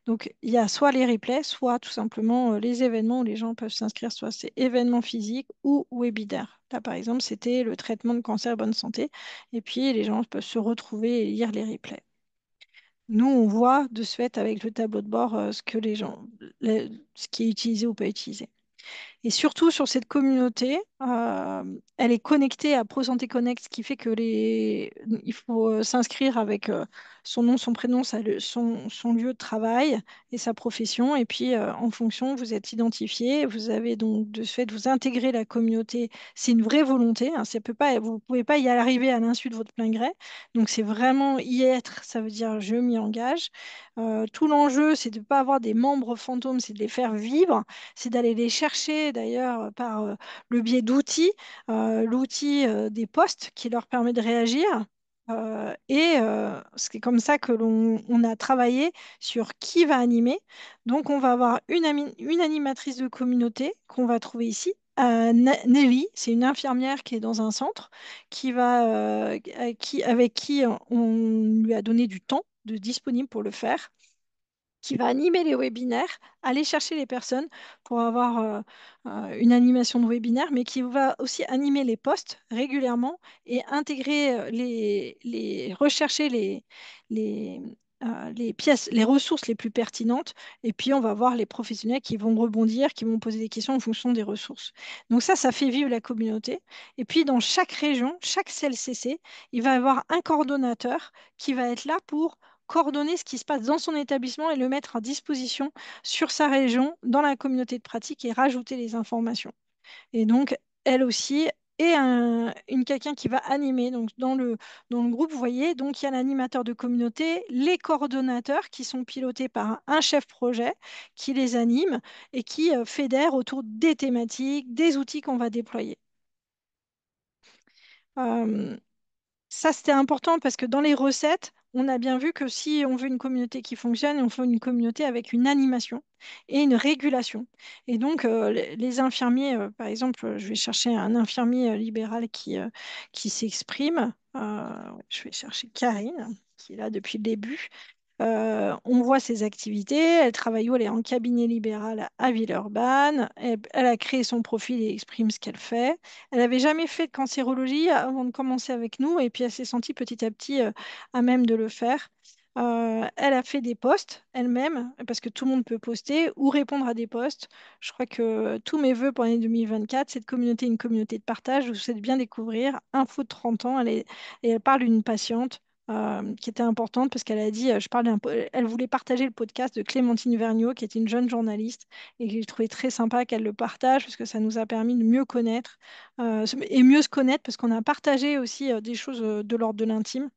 Donc, il y a soit les replays, soit tout simplement les événements où les gens peuvent s'inscrire, soit c'est événements physiques ou webinaires. Là, par exemple, c'était le traitement de cancer et bonne santé. Et puis, les gens peuvent se retrouver et lire les replays. Nous, on voit de ce fait avec le tableau de bord ce que les gens, ce qui est utilisé ou pas utilisé. Et surtout sur cette communauté, elle est connectée à ProSanté Connect, ce qui fait que il faut s'inscrire avec son nom, son prénom, son lieu de travail et sa profession. Et puis, en fonction, vous êtes identifié. Vous avez donc de ce fait vous intégrer la communauté. C'est une vraie volonté, hein. Ça peut pas, vous ne pouvez pas y arriver à l'insu de votre plein gré. Donc, c'est vraiment y être. Ça veut dire je m'y engage. Tout l'enjeu, c'est de ne pas avoir des membres fantômes, c'est de les faire vivre, c'est d'aller les chercher d'ailleurs par le biais d'outils, l'outil des posts qui leur permet de réagir. C'est comme ça que on a travaillé sur qui va animer. Donc, on va avoir une animatrice de communauté qu'on va trouver ici. Nelly, c'est une infirmière qui est dans un centre avec qui on lui a donné du temps de disponible pour le faire, qui va animer les webinaires, aller chercher les personnes pour avoir une animation de webinaire, mais qui va aussi animer les posts régulièrement et intégrer rechercher les, les pièces, les ressources les plus pertinentes. Et puis, on va voir les professionnels qui vont rebondir, qui vont poser des questions en fonction des ressources. Donc ça fait vivre la communauté. Et puis, dans chaque région, chaque CLCC, il va y avoir un coordonnateur qui va être là pour coordonner ce qui se passe dans son établissement et le mettre à disposition sur sa région, dans la communauté de pratique et rajouter les informations. Et donc, elle aussi est quelqu'un qui va animer. Donc, dans le groupe, vous voyez, donc il y a l'animateur de communauté, les coordonnateurs qui sont pilotés par un chef projet qui les anime et qui fédère autour des thématiques, des outils qu'on va déployer. Euh, Ça, c'était important parce que dans les recettes, on a bien vu que si on veut une communauté qui fonctionne, on faut une communauté avec une animation et une régulation. Et donc, les infirmiers, par exemple, je vais chercher un infirmier libéral qui s'exprime. Je vais chercher Karine, qui est là depuis le début. On voit ses activités. Elle travaille où? Elle est en cabinet libéral à Villeurbanne. Elle a créé son profil et exprime ce qu'elle fait. Elle n'avait jamais fait de cancérologie avant de commencer avec nous et puis elle s'est sentie petit à petit à même de le faire. Elle a fait des posts elle-même parce que tout le monde peut poster ou répondre à des posts. Je crois que tous mes vœux pour l'année 2024, cette communauté est une communauté de partage. Je vous souhaite bien découvrir. Info de 30 ans, et elle parle d'une patiente qui était importante parce qu'elle a dit, elle voulait partager le podcast de Clémentine Vergniaud, qui est une jeune journaliste, et que j'ai trouvé très sympa qu'elle le partage parce que ça nous a permis de mieux connaître et mieux se connaître parce qu'on a partagé aussi des choses de l'ordre de l'intime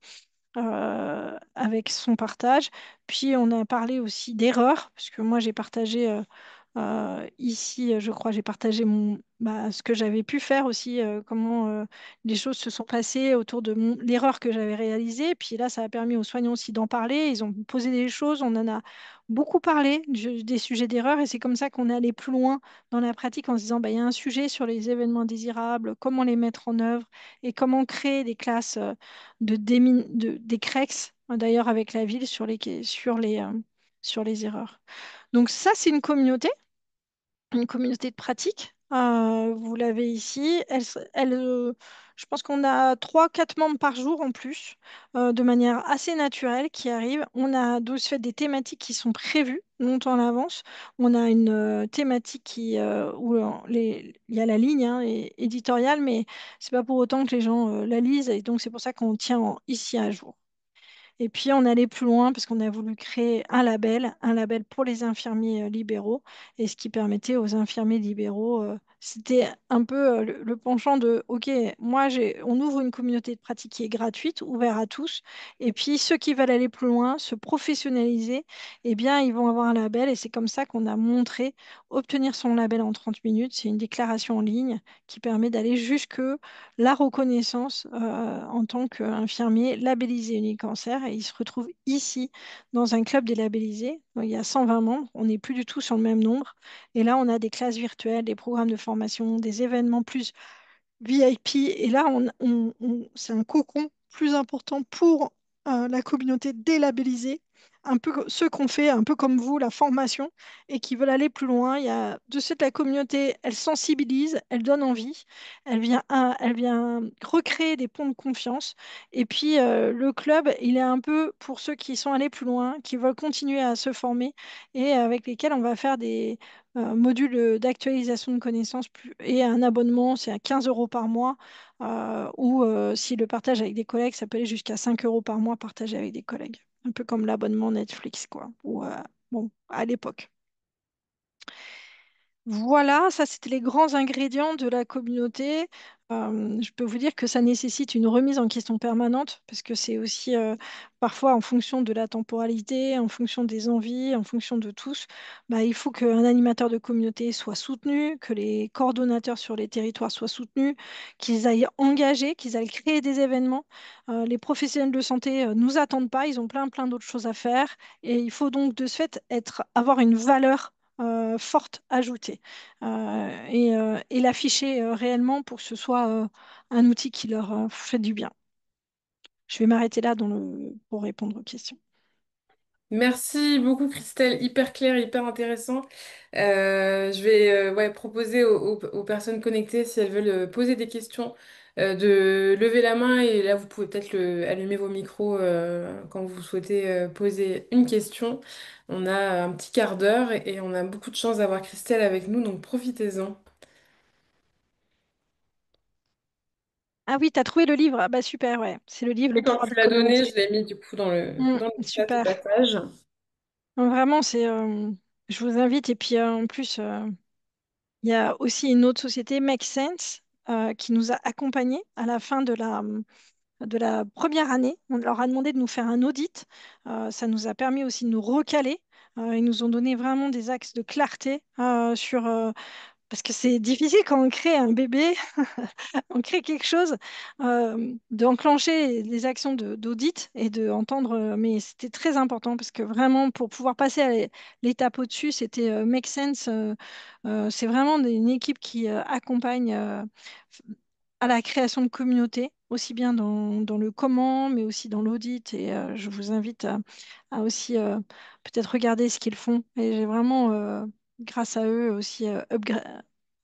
avec son partage. Puis on a parlé aussi d'erreurs, parce que moi j'ai partagé ici, je crois, j'ai partagé ce que j'avais pu faire aussi, comment les choses se sont passées autour de l'erreur que j'avais réalisée. Puis là, ça a permis aux soignants aussi d'en parler. Ils ont posé des choses, on en a beaucoup parlé des sujets d'erreur, et c'est comme ça qu'on est allé plus loin dans la pratique en se disant, bah, il y a un sujet sur les événements désirables, comment les mettre en œuvre et comment créer des classes des CREX, d'ailleurs avec la ville sur les erreurs. Donc ça, c'est une communauté de pratique. Vous l'avez ici. Je pense qu'on a 3 4 membres par jour en plus, de manière assez naturelle qui arrivent. On a de ce fait des thématiques qui sont prévues longtemps à l'avance. On a une thématique où il y a la ligne hein, éditoriale, mais c'est pas pour autant que les gens la lisent. Et donc, c'est pour ça qu'on tient ici à jour. Et puis, on allait plus loin parce qu'on a voulu créer un label pour les infirmiers libéraux, et ce qui permettait aux infirmiers libéraux, c'était un peu le penchant de, OK, on ouvre une communauté de pratique qui est gratuite, ouverte à tous, et puis ceux qui veulent aller plus loin, se professionnaliser, eh bien, ils vont avoir un label, et c'est comme ça qu'on a montré obtenir son label en 30 minutes. C'est une déclaration en ligne qui permet d'aller jusque la reconnaissance en tant qu'infirmier labellisé Unicancer. Et il se retrouve ici dans un club des labellisés. Donc, il y a 120 membres, on n'est plus du tout sur le même nombre. Et là, on a des classes virtuelles, des programmes de formation, des événements plus VIP. Et là, c'est un cocon plus important pour la communauté des labellisés un peu ceux qu'on fait, un peu comme vous, la formation, et qui veulent aller plus loin. Il y a de suite la communauté, elle sensibilise, elle donne envie, elle vient recréer des ponts de confiance. Et puis le club, il est un peu pour ceux qui sont allés plus loin, qui veulent continuer à se former et avec lesquels on va faire des modules d'actualisation de connaissances et un abonnement, c'est à 15 euros par mois. Ou si le partage avec des collègues, ça peut aller jusqu'à 5 euros par mois partagé avec des collègues. Un peu comme l'abonnement Netflix, quoi. Ou, bon, à l'époque. Voilà, ça c'était les grands ingrédients de la communauté. Je peux vous dire que ça nécessite une remise en question permanente parce que c'est aussi parfois en fonction de la temporalité, en fonction des envies, en fonction de tous. Bah, il faut qu'un animateur de communauté soit soutenu, que les coordonnateurs sur les territoires soient soutenus, qu'ils aillent engager, qu'ils aillent créer des événements. Les professionnels de santé nous attendent pas, ils ont plein d'autres choses à faire et il faut donc de ce fait avoir une valeur forte ajoutée et l'afficher réellement pour que ce soit un outil qui leur fait du bien. Je vais m'arrêter là pour répondre aux questions. Merci beaucoup Christelle, hyper clair, hyper intéressant. Je vais ouais, proposer aux personnes connectées, si elles veulent poser des questions, de lever la main et là vous pouvez peut-être allumer vos micros quand vous souhaitez poser une question. On a un petit quart d'heure et on a beaucoup de chance d'avoir Christelle avec nous, donc profitez-en. Ah oui, tu as trouvé le livre. Ah bah super, ouais. C'est le livre Le Et quand pouvoir tu des l'as donné, communautés. je l'ai mis du coup dans le chat au Super. passage. Donc, vraiment, je vous invite. Et puis en plus, il y a aussi une autre société, Make Sense, qui nous a accompagnés à la fin de la première année. On leur a demandé de nous faire un audit. Ça nous a permis aussi de nous recaler. Ils nous ont donné vraiment des axes de clarté parce que c'est difficile quand on crée un bébé, on crée quelque chose, d'enclencher les actions d'audit et de entendre. Mais c'était très important parce que vraiment, pour pouvoir passer à l'étape au-dessus, c'était Make Sense. C'est vraiment une équipe qui accompagne à la création de communautés, aussi bien dans le comment, mais aussi dans l'audit. Et je vous invite à aussi peut-être regarder ce qu'ils font. Et j'ai vraiment, grâce à eux, aussi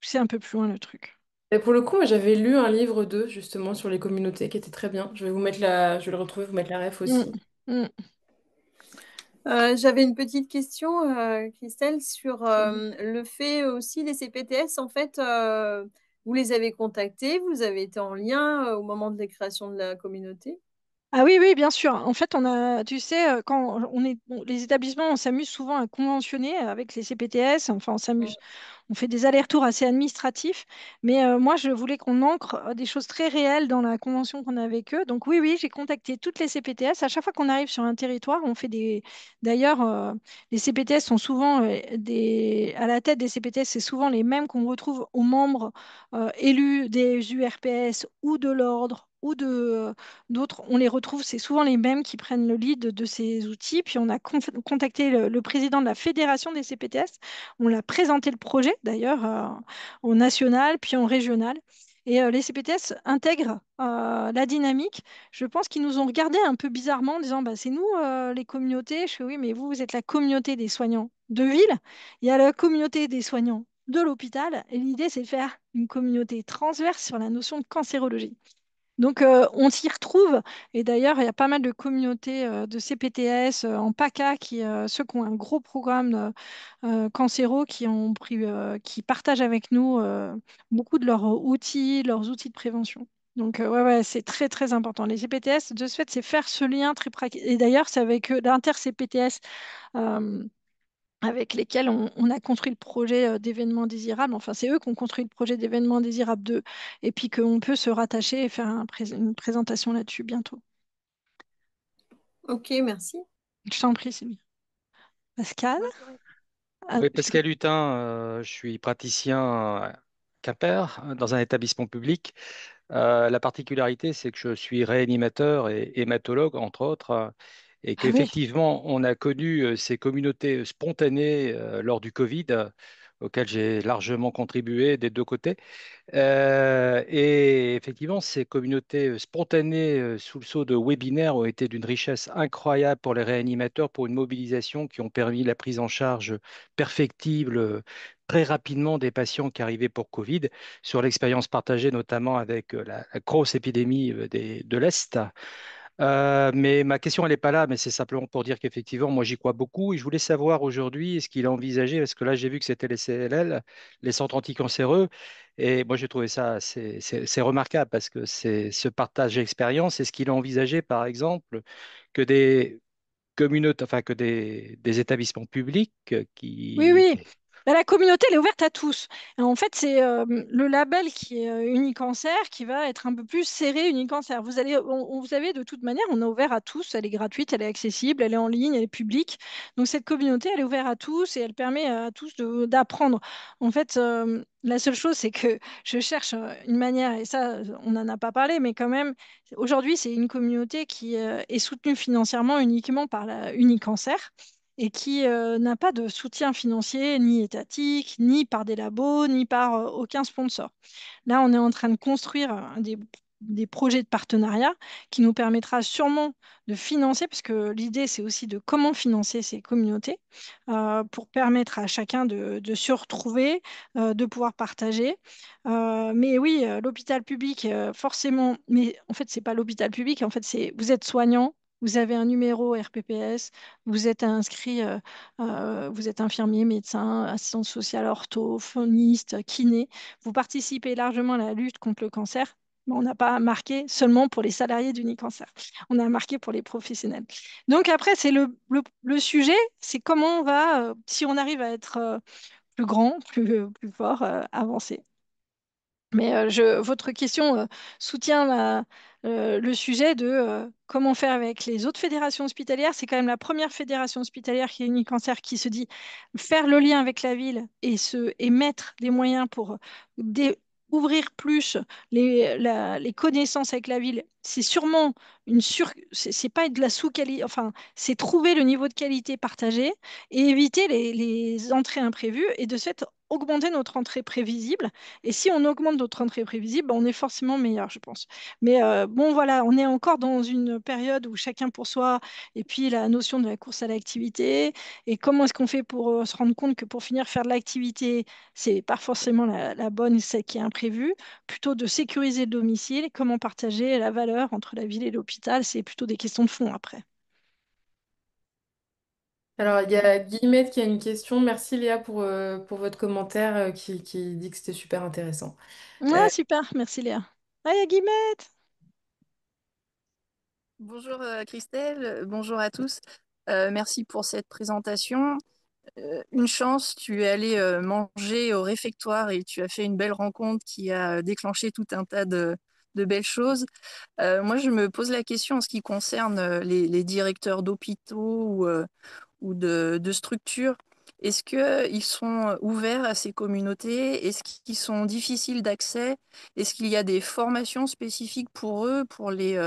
poussé un peu plus loin le truc. Et pour le coup, moi, j'avais lu un livre d'eux, justement, sur les communautés, qui était très bien. Je vais le retrouver, vous mettre la ref Mm, aussi. mm, J'avais une petite question, Christelle, sur absolument. le fait aussi des CPTS. En fait, vous les avez contactés, vous avez été en lien au moment de la création de la communauté. Ah oui, oui, bien sûr. En fait, tu sais, quand les établissements, on s'amuse souvent à conventionner avec les CPTS. Enfin, on s'amuse. On fait des allers-retours assez administratifs, mais moi, je voulais qu'on ancre des choses très réelles dans la convention qu'on a avec eux. Donc oui, oui, j'ai contacté toutes les CPTS. À chaque fois qu'on arrive sur un territoire, on fait des... D'ailleurs, les CPTS sont souvent à la tête des CPTS, c'est souvent les mêmes qu'on retrouve aux membres élus des URPS ou de l'ordre ou d'autres. On les retrouve, c'est souvent les mêmes qui prennent le lead de ces outils. Puis on a contacté le président de la fédération des CPTS. On l'a présenté le projet d'ailleurs au national puis en régional. Et les CPTS intègrent la dynamique. Je pense qu'ils nous ont regardé un peu bizarrement en disant bah, c'est nous les communautés. Je fais oui, mais vous, vous êtes la communauté des soignants de ville. Il y a la communauté des soignants de l'hôpital. Et l'idée, c'est de faire une communauté transverse sur la notion de cancérologie. Donc, on s'y retrouve. Et d'ailleurs, il y a pas mal de communautés de CPTS en PACA, ceux qui ont un gros programme cancéro, qui partagent avec nous beaucoup de leurs outils de prévention. Donc, ouais, ouais, c'est très, très important. Les CPTS, de ce fait, c'est faire ce lien très pratique. Et d'ailleurs, c'est avec l'inter-CPTS avec lesquels on a construit le projet d'événements désirables. Enfin, c'est eux qui ont construit le projet d'événements désirables 2, et puis qu'on peut se rattacher et faire une présentation là-dessus bientôt. Ok, merci. Je t'en prie, Sylvie. Pascal? Ah, Oui, Pascal Hutin, je suis praticien à Quimper, dans un établissement public. La particularité, c'est que je suis réanimateur et hématologue, entre autres, et ah oui, qu'effectivement, on a connu ces communautés spontanées lors du Covid, auquel j'ai largement contribué des deux côtés. Et effectivement, ces communautés spontanées sous le sceau de webinaires ont été d'une richesse incroyable pour les réanimateurs, pour une mobilisation qui ont permis la prise en charge perfectible très rapidement des patients qui arrivaient pour Covid, sur l'expérience partagée notamment avec la grosse épidémie de l'Est. Mais ma question, elle n'est pas là, mais c'est simplement pour dire qu'effectivement, moi, j'y crois beaucoup. Et je voulais savoir aujourd'hui, est-ce qu'il est envisagé, parce que là, j'ai vu que c'était les CLL, les centres anticancéreux, et moi, j'ai trouvé ça c'est remarquable parce que c'est ce partage d'expérience. Est-ce qu'il est envisagé, par exemple, que des communautés, enfin, que des établissements publics Oui, qui... oui. Bah, la communauté, elle est ouverte à tous. Et en fait, c'est le label qui est Unicancer qui va être un peu plus serré Unicancer. Vous allez, vous savez, de toute manière, on est ouvert à tous. Elle est gratuite, elle est accessible, elle est en ligne, elle est publique. Donc cette communauté, elle est ouverte à tous et elle permet à tous d'apprendre. En fait, la seule chose, c'est que je cherche une manière, et ça, on n'en a pas parlé, mais quand même, aujourd'hui, c'est une communauté qui est soutenue financièrement uniquement par la Unicancer et qui n'a pas de soutien financier ni étatique, ni par des labos, ni par aucun sponsor. Là, on est en train de construire des projets de partenariat qui nous permettra sûrement de financer, parce que l'idée, c'est aussi de comment financer ces communautés pour permettre à chacun de se retrouver, de pouvoir partager. Mais oui, l'hôpital public, forcément, mais en fait, c'est pas l'hôpital public, en fait, c'est vous êtes soignant. Vous avez un numéro RPPS, vous êtes inscrit, vous êtes infirmier, médecin, assistant social, orthophoniste, kiné. Vous participez largement à la lutte contre le cancer. Mais on n'a pas marqué seulement pour les salariés d'Unicancer. On a marqué pour les professionnels. Donc après, c'est le sujet, c'est comment on va, si on arrive à être plus grand, plus fort, avancer. Mais votre question soutient le sujet de comment faire avec les autres fédérations hospitalières. C'est quand même la première fédération hospitalière qui est Unicancer qui se dit faire le lien avec la ville et mettre les moyens pour ouvrir plus les connaissances avec la ville. C'est sûrement c'est pas de la sous-qualité, enfin, c'est trouver le niveau de qualité partagé et éviter les entrées imprévues et de ce fait augmenter notre entrée prévisible et si on augmente notre entrée prévisible, ben, on est forcément meilleur, je pense. Mais bon, voilà, on est encore dans une période où chacun pour soi, et puis la notion de la course à l'activité, et comment est-ce qu'on fait pour se rendre compte que pour finir faire de l'activité, c'est pas forcément la bonne, celle qui est imprévue, plutôt de sécuriser le domicile, comment partager la valeur entre la ville et l'hôpital, c'est plutôt des questions de fond après. Alors, il y a Guillemette qui a une question. Merci Léa pour votre commentaire qui dit que c'était super intéressant. Ah, super, merci Léa. Ah, il y a Guillemette. Bonjour Christelle, bonjour à tous. Merci pour cette présentation. Une chance, tu es allé manger au réfectoire et tu as fait une belle rencontre qui a déclenché tout un tas de belles choses. Moi, je me pose la question en ce qui concerne les directeurs d'hôpitaux ou de structures. Est-ce qu'ils sont ouverts à ces communautés? Est-ce qu'ils sont difficiles d'accès? Est-ce qu'il y a des formations spécifiques pour eux, pour les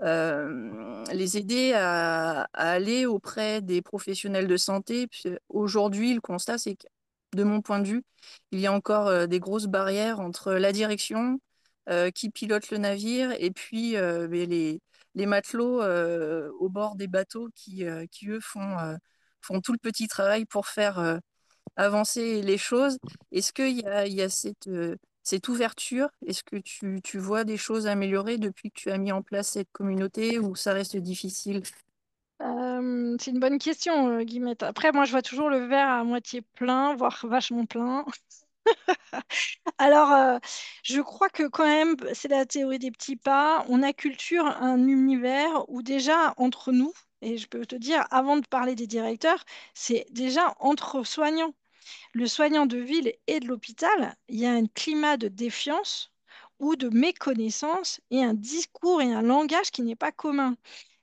aider à aller auprès des professionnels de santé? Puis, aujourd'hui, le constat, c'est que, de mon point de vue, il y a encore des grosses barrières entre la direction qui pilote le navire et puis mais les matelots au bord des bateaux qui eux, font tout le petit travail pour faire avancer les choses. Est-ce qu'il y a cette ouverture? Est-ce que tu vois des choses améliorées depuis que tu as mis en place cette communauté ou ça reste difficile? C'est une bonne question, Guillemette. Après, moi, je vois toujours le verre à moitié plein, voire vachement plein. Alors, je crois que quand même, c'est la théorie des petits pas. On acculture un univers où déjà entre nous, et je peux te dire, avant de parler des directeurs, c'est déjà entre soignants. Le soignant de ville et de l'hôpital, il y a un climat de défiance ou de méconnaissance et un discours et un langage qui n'est pas commun.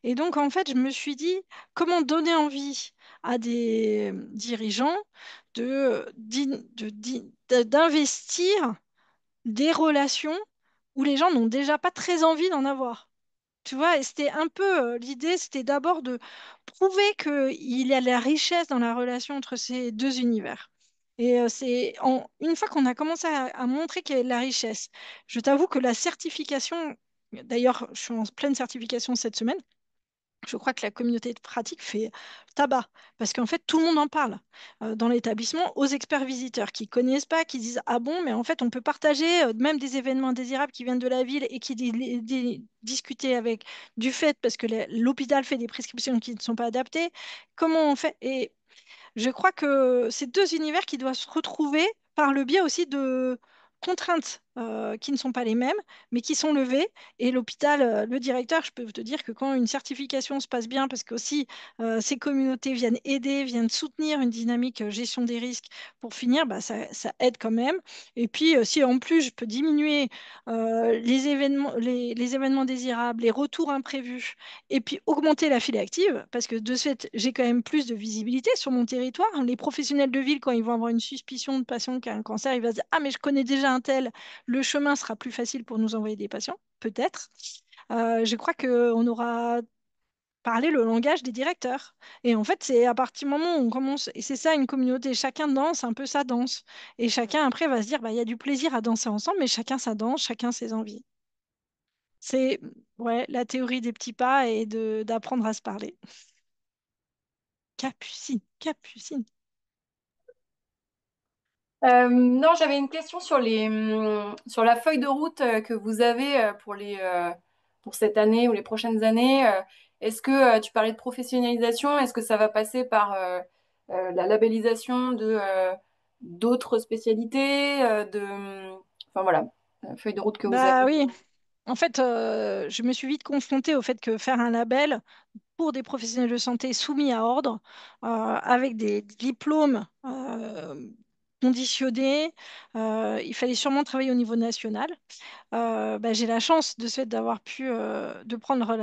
Et donc, en fait, je me suis dit, comment donner envie à des dirigeants d'investir des relations où les gens n'ont déjà pas très envie d'en avoir. Tu vois, et c'était un peu l'idée, c'était d'abord de prouver qu'il y a la richesse dans la relation entre ces deux univers. Et une fois qu'on a commencé à montrer qu'il y avait de la richesse, je t'avoue que la certification, d'ailleurs, je suis en pleine certification cette semaine. Je crois que la communauté de pratique fait tabac parce qu'en fait, tout le monde en parle dans l'établissement aux experts visiteurs qui connaissent pas, qui disent ah bon, mais en fait, on peut partager même des événements indésirables qui viennent de la ville et qui discuter avec du fait parce que l'hôpital fait des prescriptions qui ne sont pas adaptées. Comment on fait? Et je crois que c'est deux univers qui doivent se retrouver par le biais aussi de contraintes qui ne sont pas les mêmes, mais qui sont levées. Et l'hôpital, le directeur, je peux te dire que quand une certification se passe bien, parce qu'aussi ces communautés viennent aider, viennent soutenir une dynamique gestion des risques pour finir, bah, ça aide quand même. Et puis, si en plus je peux diminuer les événements désirables, les retours imprévus, et puis augmenter la file active, parce que de ce fait, j'ai quand même plus de visibilité sur mon territoire. Les professionnels de ville, quand ils vont avoir une suspicion de patient qui a un cancer, ils vont se dire, ah, mais je connais déjà un tel, le chemin sera plus facile pour nous envoyer des patients, peut-être. Je crois qu'on aura parlé le langage des directeurs. Et en fait, c'est à partir du moment où on commence, et c'est ça une communauté, chacun danse un peu sa danse. Et chacun après va se dire, bah, il y a du plaisir à danser ensemble, mais chacun sa danse, chacun ses envies. C'est ouais, la théorie des petits pas et d'apprendre à se parler. Capucine, Capucine. Non, j'avais une question sur sur la feuille de route que vous avez pour cette année ou les prochaines années. Est-ce que tu parlais de professionnalisation? Est-ce que ça va passer par la labellisation de d'autres spécialités enfin voilà, la feuille de route que vous Bah avez. oui, en fait, je me suis vite confrontée au fait que faire un label pour des professionnels de santé soumis à ordre, avec des diplômes conditionnés, il fallait sûrement travailler au niveau national. Bah, j'ai la chance de ce fait d'avoir pu de prendre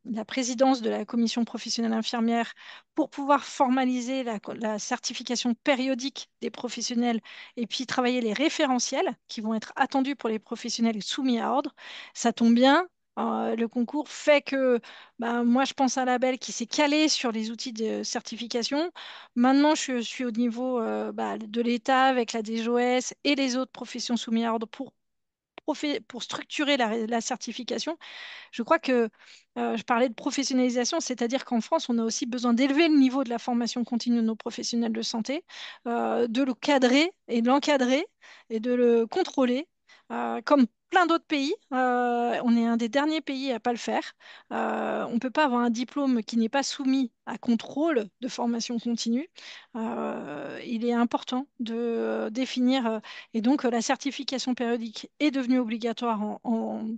la présidence de la commission professionnelle infirmière pour pouvoir formaliser la certification périodique des professionnels et puis travailler les référentiels qui vont être attendus pour les professionnels soumis à ordre. Ça tombe bien. Le concours fait que bah, moi, je pense à un label qui s'est calé sur les outils de certification. Maintenant, je suis au niveau bah, de l'État avec la DGOS et les autres professions soumises à ordre pour structurer la certification. Je crois que je parlais de professionnalisation, c'est-à-dire qu'en France, on a aussi besoin d'élever le niveau de la formation continue de nos professionnels de santé, de le cadrer et de l'encadrer et de le contrôler. Comme plein d'autres pays, on est un des derniers pays à ne pas le faire. On ne peut pas avoir un diplôme qui n'est pas soumis à contrôle de formation continue. Il est important de définir, et donc la certification périodique est devenue obligatoire en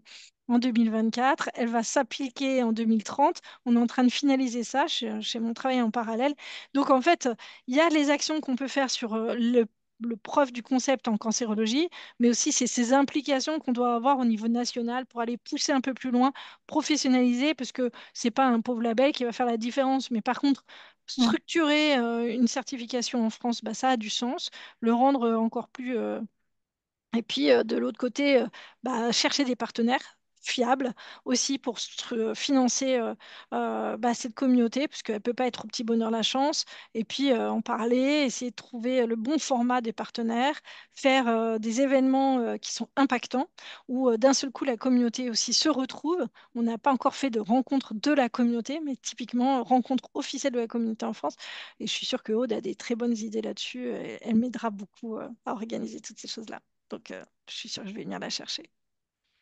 2024. Elle va s'appliquer en 2030. On est en train de finaliser ça chez mon travail en parallèle. Donc, en fait, il y a les actions qu'on peut faire sur le preuve du concept en cancérologie, mais aussi c'est ces implications qu'on doit avoir au niveau national pour aller pousser un peu plus loin, professionnaliser, parce que c'est pas un pauvre label qui va faire la différence. Mais par contre, Mm. structurer une certification en France, bah, ça a du sens. Le rendre encore plus et puis, de l'autre côté, bah, chercher des partenaires fiables aussi pour financer bah, cette communauté, parce qu'elle ne peut pas être au petit bonheur la chance. Et puis, en parler, essayer de trouver le bon format des partenaires, faire des événements qui sont impactants, où d'un seul coup, la communauté aussi se retrouve. On n'a pas encore fait de rencontre de la communauté, mais typiquement, rencontre officielle de la communauté en France. Et je suis sûre que Aude a des très bonnes idées là-dessus. Et elle m'aidera beaucoup à organiser toutes ces choses-là. Donc, je suis sûre que je vais venir la chercher.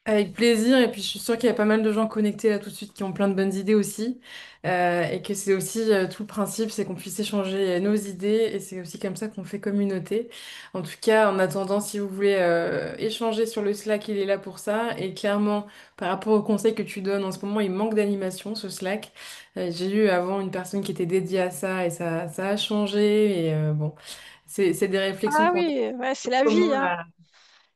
Avec plaisir, et puis je suis sûre qu'il y a pas mal de gens connectés là tout de suite qui ont plein de bonnes idées aussi, et que c'est aussi tout le principe, c'est qu'on puisse échanger nos idées, et c'est aussi comme ça qu'on fait communauté. En tout cas, en attendant, si vous voulez échanger sur le Slack, il est là pour ça, et clairement, par rapport aux conseils que tu donnes, en ce moment, il manque d'animation, ce Slack. J'ai eu avant une personne qui était dédiée à ça, et ça a changé, et bon, c'est des réflexions Ah qu'on a. oui, ouais, c'est la vie, Comment hein.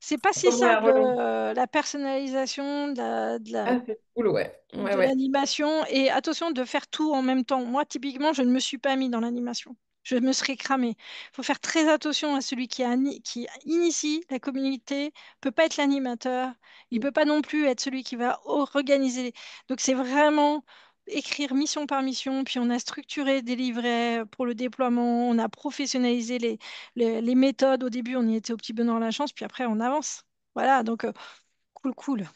C'est pas si comment la simple, relancer? la personnalisation Ah, c'est cool, ouais. Ouais, de ouais. l'animation. Et attention de faire tout en même temps. Moi, typiquement, je ne me suis pas mis dans l'animation. Je me serais cramée. Il faut faire très attention à celui qui initie la communauté. Il peut pas être l'animateur. Il peut pas non plus être celui qui va organiser. Donc, c'est vraiment écrire mission par mission, puis on a structuré des livrets pour le déploiement, on a professionnalisé les méthodes. Au début, on y était au petit bonheur la chance, puis après, on avance. Voilà, donc cool, cool.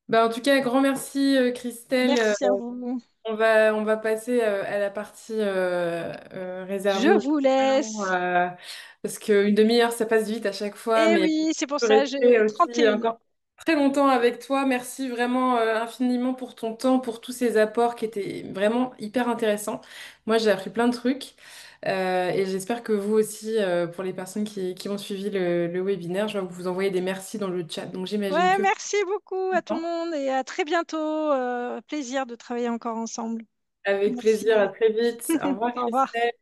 Bah, en tout cas, grand merci Christelle. Merci à vous. On va passer à la partie Je réservée aux vous talents, laisse. parce qu'une demi-heure, ça passe vite à chaque fois, Eh mais oui, c'est je pour peux ça, rester aussi 31. encore très longtemps avec toi. Merci vraiment infiniment pour ton temps, pour tous ces apports qui étaient vraiment hyper intéressants. Moi, j'ai appris plein de trucs et j'espère que vous aussi, pour les personnes qui ont suivi le webinaire, je vais vous envoyer des merci dans le chat. Donc j'imagine Ouais, que... merci beaucoup à tout le monde et à très bientôt. Plaisir de travailler encore ensemble. Avec plaisir, à Merci. très vite. Au revoir Au revoir. Christelle.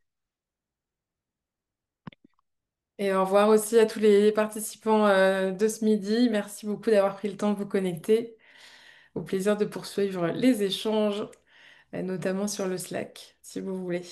Et au revoir aussi à tous les participants de ce midi. Merci beaucoup d'avoir pris le temps de vous connecter. Au plaisir de poursuivre les échanges, notamment sur le Slack, si vous voulez.